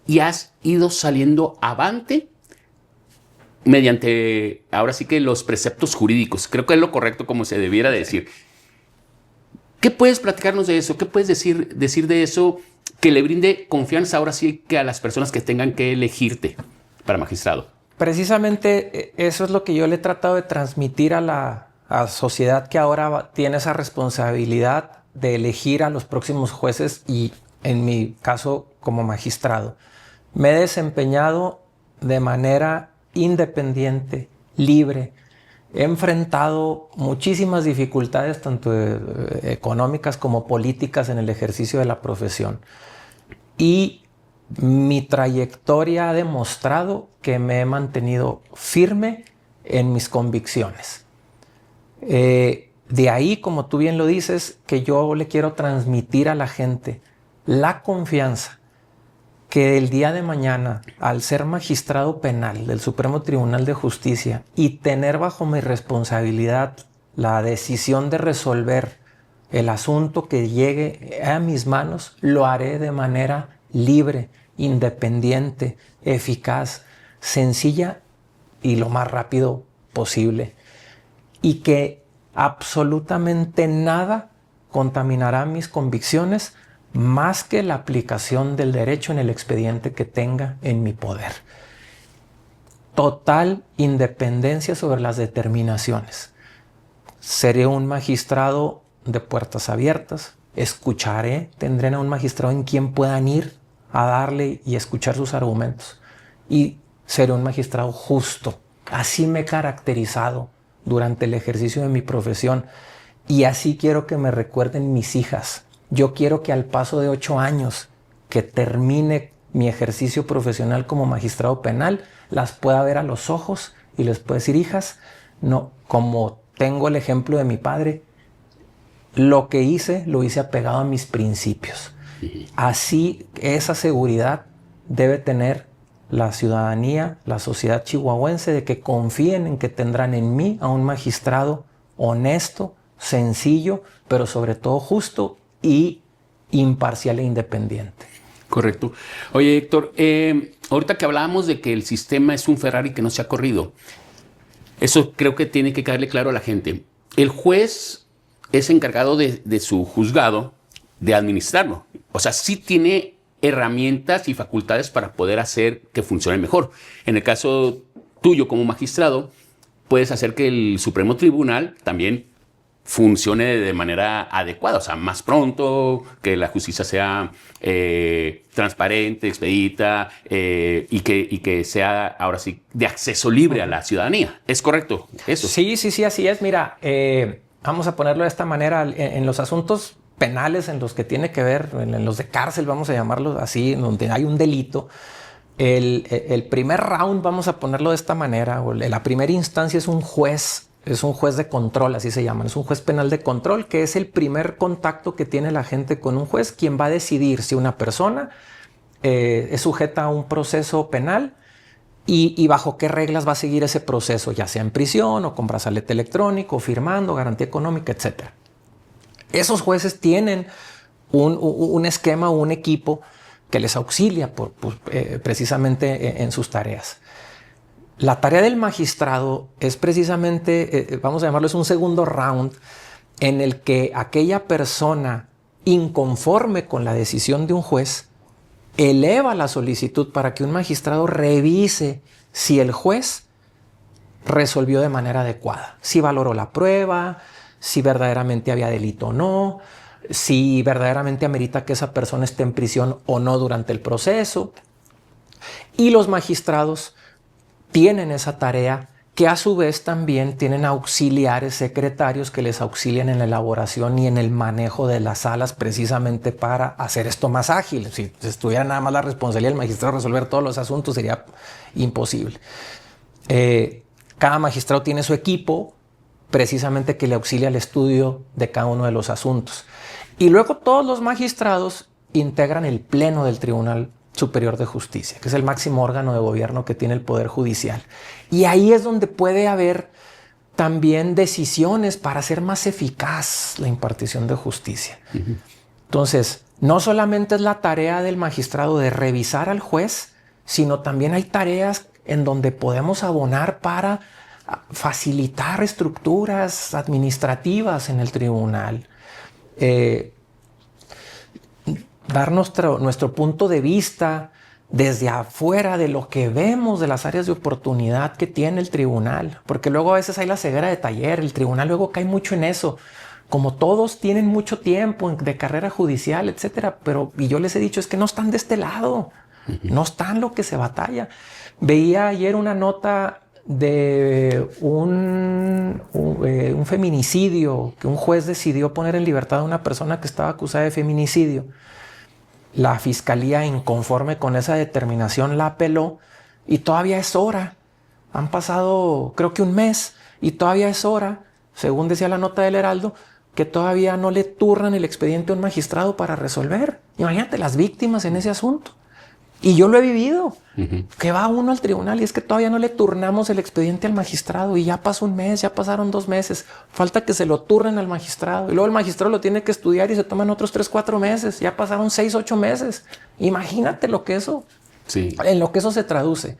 y has ido saliendo avante mediante, ahora sí que los preceptos jurídicos. Creo que es lo correcto como se debiera decir. ¿Qué puedes platicarnos de eso? ¿Qué puedes decir de eso que le brinde confianza ahora sí que a las personas que tengan que elegirte para magistrado? Precisamente eso es lo que yo le he tratado de transmitir a la sociedad que ahora tiene esa responsabilidad de elegir a los próximos jueces y en mi caso como magistrado. Me he desempeñado de manera independiente, libre. He enfrentado muchísimas dificultades, tanto económicas como políticas, en el ejercicio de la profesión. Y mi trayectoria ha demostrado que me he mantenido firme en mis convicciones. De ahí, como tú bien lo dices, que yo le quiero transmitir a la gente la confianza que el día de mañana, al ser magistrado penal del Supremo Tribunal de Justicia y tener bajo mi responsabilidad la decisión de resolver el asunto que llegue a mis manos, lo haré de manera libre, independiente, eficaz, sencilla y lo más rápido posible. Y que absolutamente nada contaminará mis convicciones más que la aplicación del derecho en el expediente que tenga en mi poder. Total independencia sobre las determinaciones. Seré un magistrado de puertas abiertas, escucharé, tendré a un magistrado en quien puedan ir a darle y escuchar sus argumentos. Y seré un magistrado justo. Así me he caracterizado durante el ejercicio de mi profesión y así quiero que me recuerden mis hijas. Yo quiero que al paso de 8 años que termine mi ejercicio profesional como magistrado penal, las pueda ver a los ojos y les pueda decir: hijas, no, como tengo el ejemplo de mi padre, lo que hice, lo hice apegado a mis principios. Así, esa seguridad debe tener la ciudadanía, la sociedad chihuahuense, de que confíen en que tendrán en mí a un magistrado honesto, sencillo, pero sobre todo justo y imparcial e independiente. Correcto. Oye, Héctor, ahorita que hablábamos de que el sistema es un Ferrari que no se ha corrido, eso creo que tiene que quedarle claro a la gente. El juez es encargado de su juzgado de administrarlo. O sea, sí tiene herramientas y facultades para poder hacer que funcione mejor. En el caso tuyo como magistrado, puedes hacer que el Supremo Tribunal también funcione de manera adecuada, o sea, más pronto, que la justicia sea transparente, expedita y que sea ahora sí de acceso libre a la ciudadanía. ¿Es correcto eso? Sí, así es. Mira, vamos a ponerlo de esta manera. En los asuntos penales, en los que tiene que ver, en los de cárcel, vamos a llamarlos así, donde hay un delito, el primer round, vamos a ponerlo de esta manera, o la primera instancia es un juez de control, así se llaman. Es un juez penal de control, que es el primer contacto que tiene la gente con un juez, quien va a decidir si una persona es sujeta a un proceso penal y bajo qué reglas va a seguir ese proceso, ya sea en prisión o con brazalete electrónico, firmando, garantía económica, etc. Esos jueces tienen un esquema o un equipo que les auxilia precisamente en sus tareas. La tarea del magistrado es precisamente, vamos a llamarlo, es un segundo round en el que aquella persona inconforme con la decisión de un juez eleva la solicitud para que un magistrado revise si el juez resolvió de manera adecuada, si valoró la prueba, si verdaderamente había delito o no, si verdaderamente amerita que esa persona esté en prisión o no durante el proceso. Y los magistrados tienen esa tarea, que a su vez también tienen auxiliares secretarios que les auxilian en la elaboración y en el manejo de las salas, precisamente para hacer esto más ágil. Si estuviera nada más la responsabilidad del magistrado de resolver todos los asuntos, sería imposible. Cada magistrado tiene su equipo precisamente que le auxilia al estudio de cada uno de los asuntos. Y luego todos los magistrados integran el pleno del Tribunal Superior de Justicia, que es el máximo órgano de gobierno que tiene el Poder Judicial. Y ahí es donde puede haber también decisiones para hacer más eficaz la impartición de justicia. Entonces, no solamente es la tarea del magistrado de revisar al juez, sino también hay tareas en donde podemos abonar para facilitar estructuras administrativas en el tribunal, dar nuestro punto de vista desde afuera de lo que vemos de las áreas de oportunidad que tiene el tribunal, porque luego a veces hay la ceguera de taller, el tribunal luego cae mucho en eso, como todos tienen mucho tiempo de carrera judicial, etcétera, y yo les he dicho, es que no están de este lado, no están lo que se batalla. Veía ayer una nota de un feminicidio, que un juez decidió poner en libertad a una persona que estaba acusada de feminicidio. La fiscalía, inconforme con esa determinación, la apeló y todavía es hora. Han pasado, creo que un mes, y todavía es hora, según decía la nota del Heraldo, que todavía no le turnan el expediente a un magistrado para resolver. Imagínate las víctimas en ese asunto. Y yo lo he vivido, que va uno al tribunal y es que todavía no le turnamos el expediente al magistrado y ya pasó un mes, ya pasaron 2 meses, falta que se lo turnen al magistrado y luego el magistrado lo tiene que estudiar y se toman otros 3, 4 meses, ya pasaron 6, 8 meses. Imagínate en lo que eso se traduce.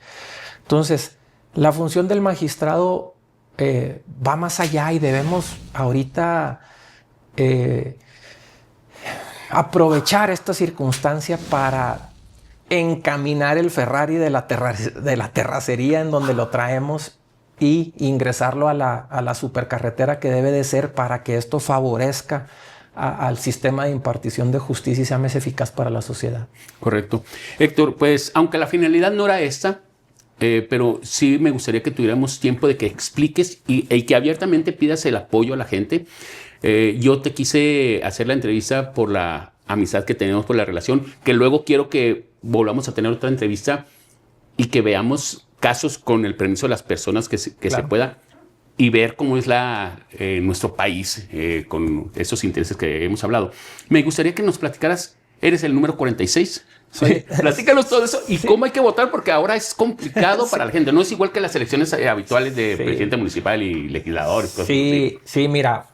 Entonces, la función del magistrado va más allá y debemos ahorita aprovechar esta circunstancia para encaminar el Ferrari de la terracería en donde lo traemos y ingresarlo a la supercarretera que debe de ser para que esto favorezca al sistema de impartición de justicia y sea más eficaz para la sociedad. Correcto. Héctor, pues aunque la finalidad no era esta, pero sí me gustaría que tuviéramos tiempo de que expliques y que abiertamente pidas el apoyo a la gente. Yo te quise hacer la entrevista por la amistad que tenemos, por la relación, que luego quiero que volvamos a tener otra entrevista y que veamos casos con el permiso de las personas que se pueda y ver cómo es nuestro país con esos intereses que hemos hablado. Me gustaría que nos platicaras, eres el número 46. Sí. Platícanos todo eso y cómo hay que votar, porque ahora es complicado para la gente. No es igual que las elecciones habituales de presidente municipal y legisladores. Sí, mira,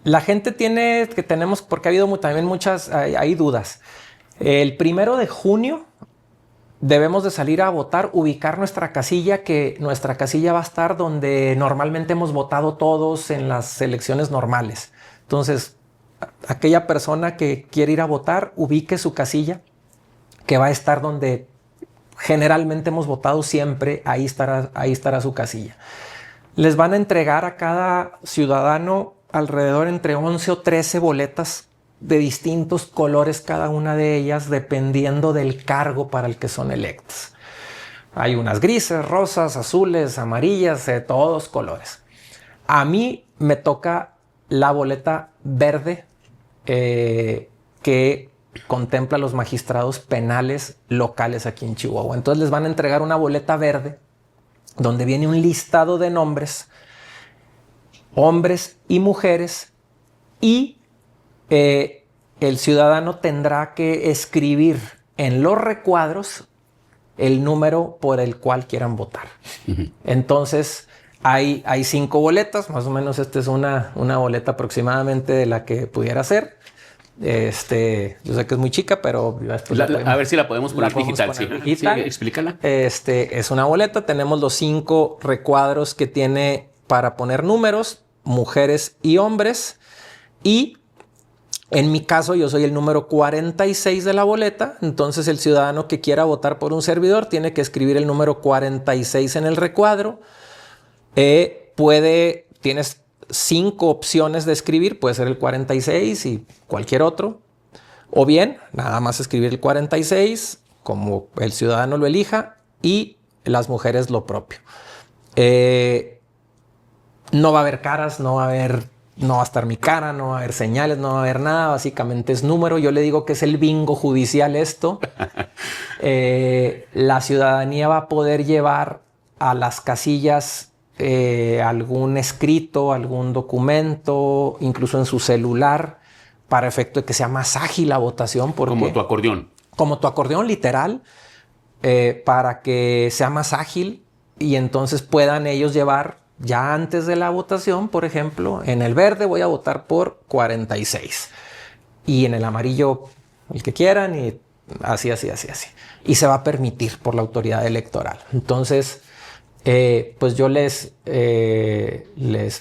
la gente tenemos, porque ha habido también hay dudas. El 1 de junio debemos de salir a votar, ubicar nuestra casilla, que nuestra casilla va a estar donde normalmente hemos votado todos en las elecciones normales. Entonces, aquella persona que quiere ir a votar, ubique su casilla, que va a estar donde generalmente hemos votado siempre, ahí estará su casilla. Les van a entregar a cada ciudadano alrededor entre 11 o 13 boletas de distintos colores, cada una de ellas, dependiendo del cargo para el que son electos. Hay unas grises, rosas, azules, amarillas, de todos colores. A mí me toca la boleta verde que contempla a los magistrados penales locales aquí en Chihuahua. Entonces les van a entregar una boleta verde donde viene un listado de nombres, hombres y mujeres, y el ciudadano tendrá que escribir en los recuadros el número por el cual quieran votar. Entonces, hay 5 boletas, más o menos esta es una boleta aproximadamente de la que pudiera ser. Yo sé que es muy chica, pero a ver si la podemos poner digital. Sí, explícala. Es una boleta, tenemos los 5 recuadros que tiene para poner números, mujeres y hombres, y en mi caso, yo soy el número 46 de la boleta. Entonces, el ciudadano que quiera votar por un servidor tiene que escribir el número 46 en el recuadro. Tienes 5 opciones de escribir. Puede ser el 46 y cualquier otro. O bien, nada más escribir el 46 como el ciudadano lo elija y las mujeres lo propio. No va a haber caras, no va a estar mi cara, no va a haber señales, no va a haber nada. Básicamente es número. Yo le digo que es el bingo judicial esto. La ciudadanía va a poder llevar a las casillas algún escrito, algún documento, incluso en su celular, para efecto de que sea más ágil la votación. Como tu acordeón. Como tu acordeón, literal, para que sea más ágil y entonces puedan ellos llevar ya antes de la votación, por ejemplo, en el verde voy a votar por 46 y en el amarillo el que quieran y así. Y se va a permitir por la autoridad electoral. Entonces, pues yo les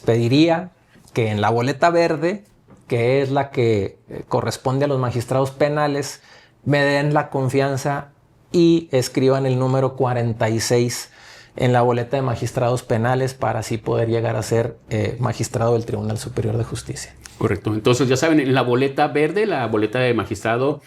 pediría que en la boleta verde, que es la que corresponde a los magistrados penales, me den la confianza y escriban el número 46 en la boleta de magistrados penales para así poder llegar a ser magistrado del Tribunal Superior de Justicia. Correcto. Entonces, ya saben, en la boleta verde, la boleta de magistrado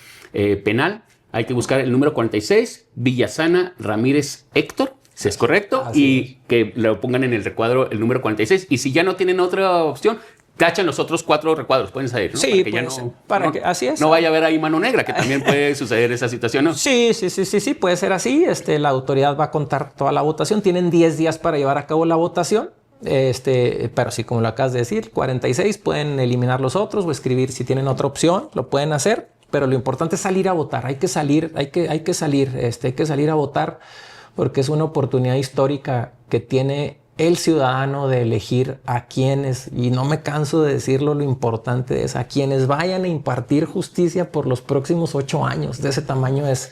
penal, hay que buscar el número 46, Villasana Ramírez Héctor, si es correcto, y que lo pongan en el recuadro el número 46. Y si ya no tienen otra opción, tachan los otros 4 recuadros, pueden salir, ¿no? Sí, así es. No vaya a haber ahí mano negra, que también puede suceder esa situación, ¿no? Sí, puede ser así. La autoridad va a contar toda la votación. Tienen 10 días para llevar a cabo la votación. Pero sí, como lo acabas de decir, 46, pueden eliminar los otros o escribir si tienen otra opción, lo pueden hacer. Pero lo importante es salir a votar. Hay que salir a votar porque es una oportunidad histórica que tiene el ciudadano de elegir a quienes, y no me canso de decirlo, lo importante es a quienes vayan a impartir justicia por los próximos 8 años. De ese tamaño es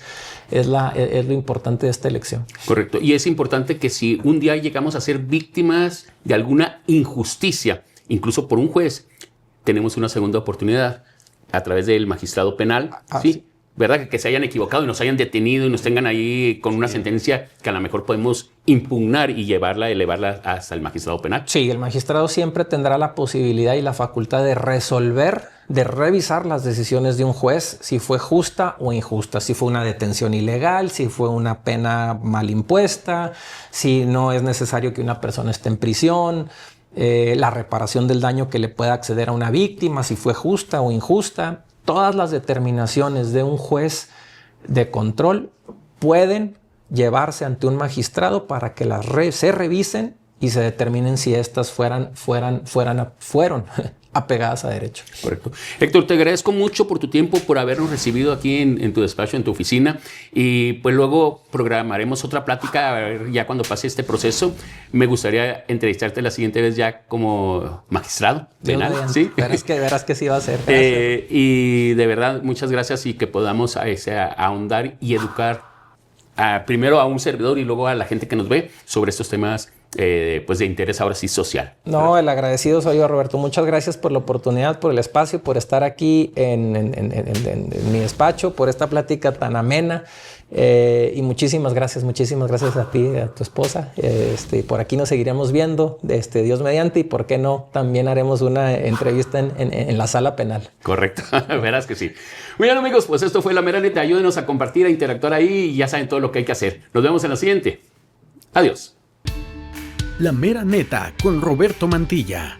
lo importante de esta elección. Correcto. Y es importante que si un día llegamos a ser víctimas de alguna injusticia, incluso por un juez, tenemos una segunda oportunidad a través del magistrado penal. Sí, ¿verdad? Que se hayan equivocado y nos hayan detenido y nos tengan ahí con una sentencia que a lo mejor podemos impugnar y elevarla hasta el magistrado penal. Sí, el magistrado siempre tendrá la posibilidad y la facultad de resolver, de revisar las decisiones de un juez, si fue justa o injusta, si fue una detención ilegal, si fue una pena mal impuesta, si no es necesario que una persona esté en prisión, la reparación del daño que le pueda acceder a una víctima, si fue justa o injusta. Todas las determinaciones de un juez de control pueden llevarse ante un magistrado para que se revisen y se determinen si estas fueron apegadas a derecho. Correcto. Héctor, te agradezco mucho por tu tiempo, por habernos recibido aquí en tu despacho, en tu oficina, y pues luego programaremos otra plática, a ver, ya cuando pase este proceso. Me gustaría entrevistarte la siguiente vez ya como magistrado penal. ¿Sí? Verás que sí va a ser. Y de verdad, muchas gracias y que podamos ahondar y educar primero a un servidor y luego a la gente que nos ve sobre estos temas pues de interés ahora sí social. No, el agradecido soy yo, Roberto. Muchas gracias por la oportunidad, por el espacio, por estar aquí en mi despacho, por esta plática tan amena. Y muchísimas gracias a ti, a tu esposa. Por aquí nos seguiremos viendo, Dios mediante, y por qué no, también haremos una entrevista en la sala penal. Correcto, verás que sí. Muy bien, amigos, pues esto fue La Mera Neta. Ayúdenos a compartir, a interactuar ahí y ya saben todo lo que hay que hacer. Nos vemos en la siguiente. Adiós. La Mera Neta con Roberto Mantilla.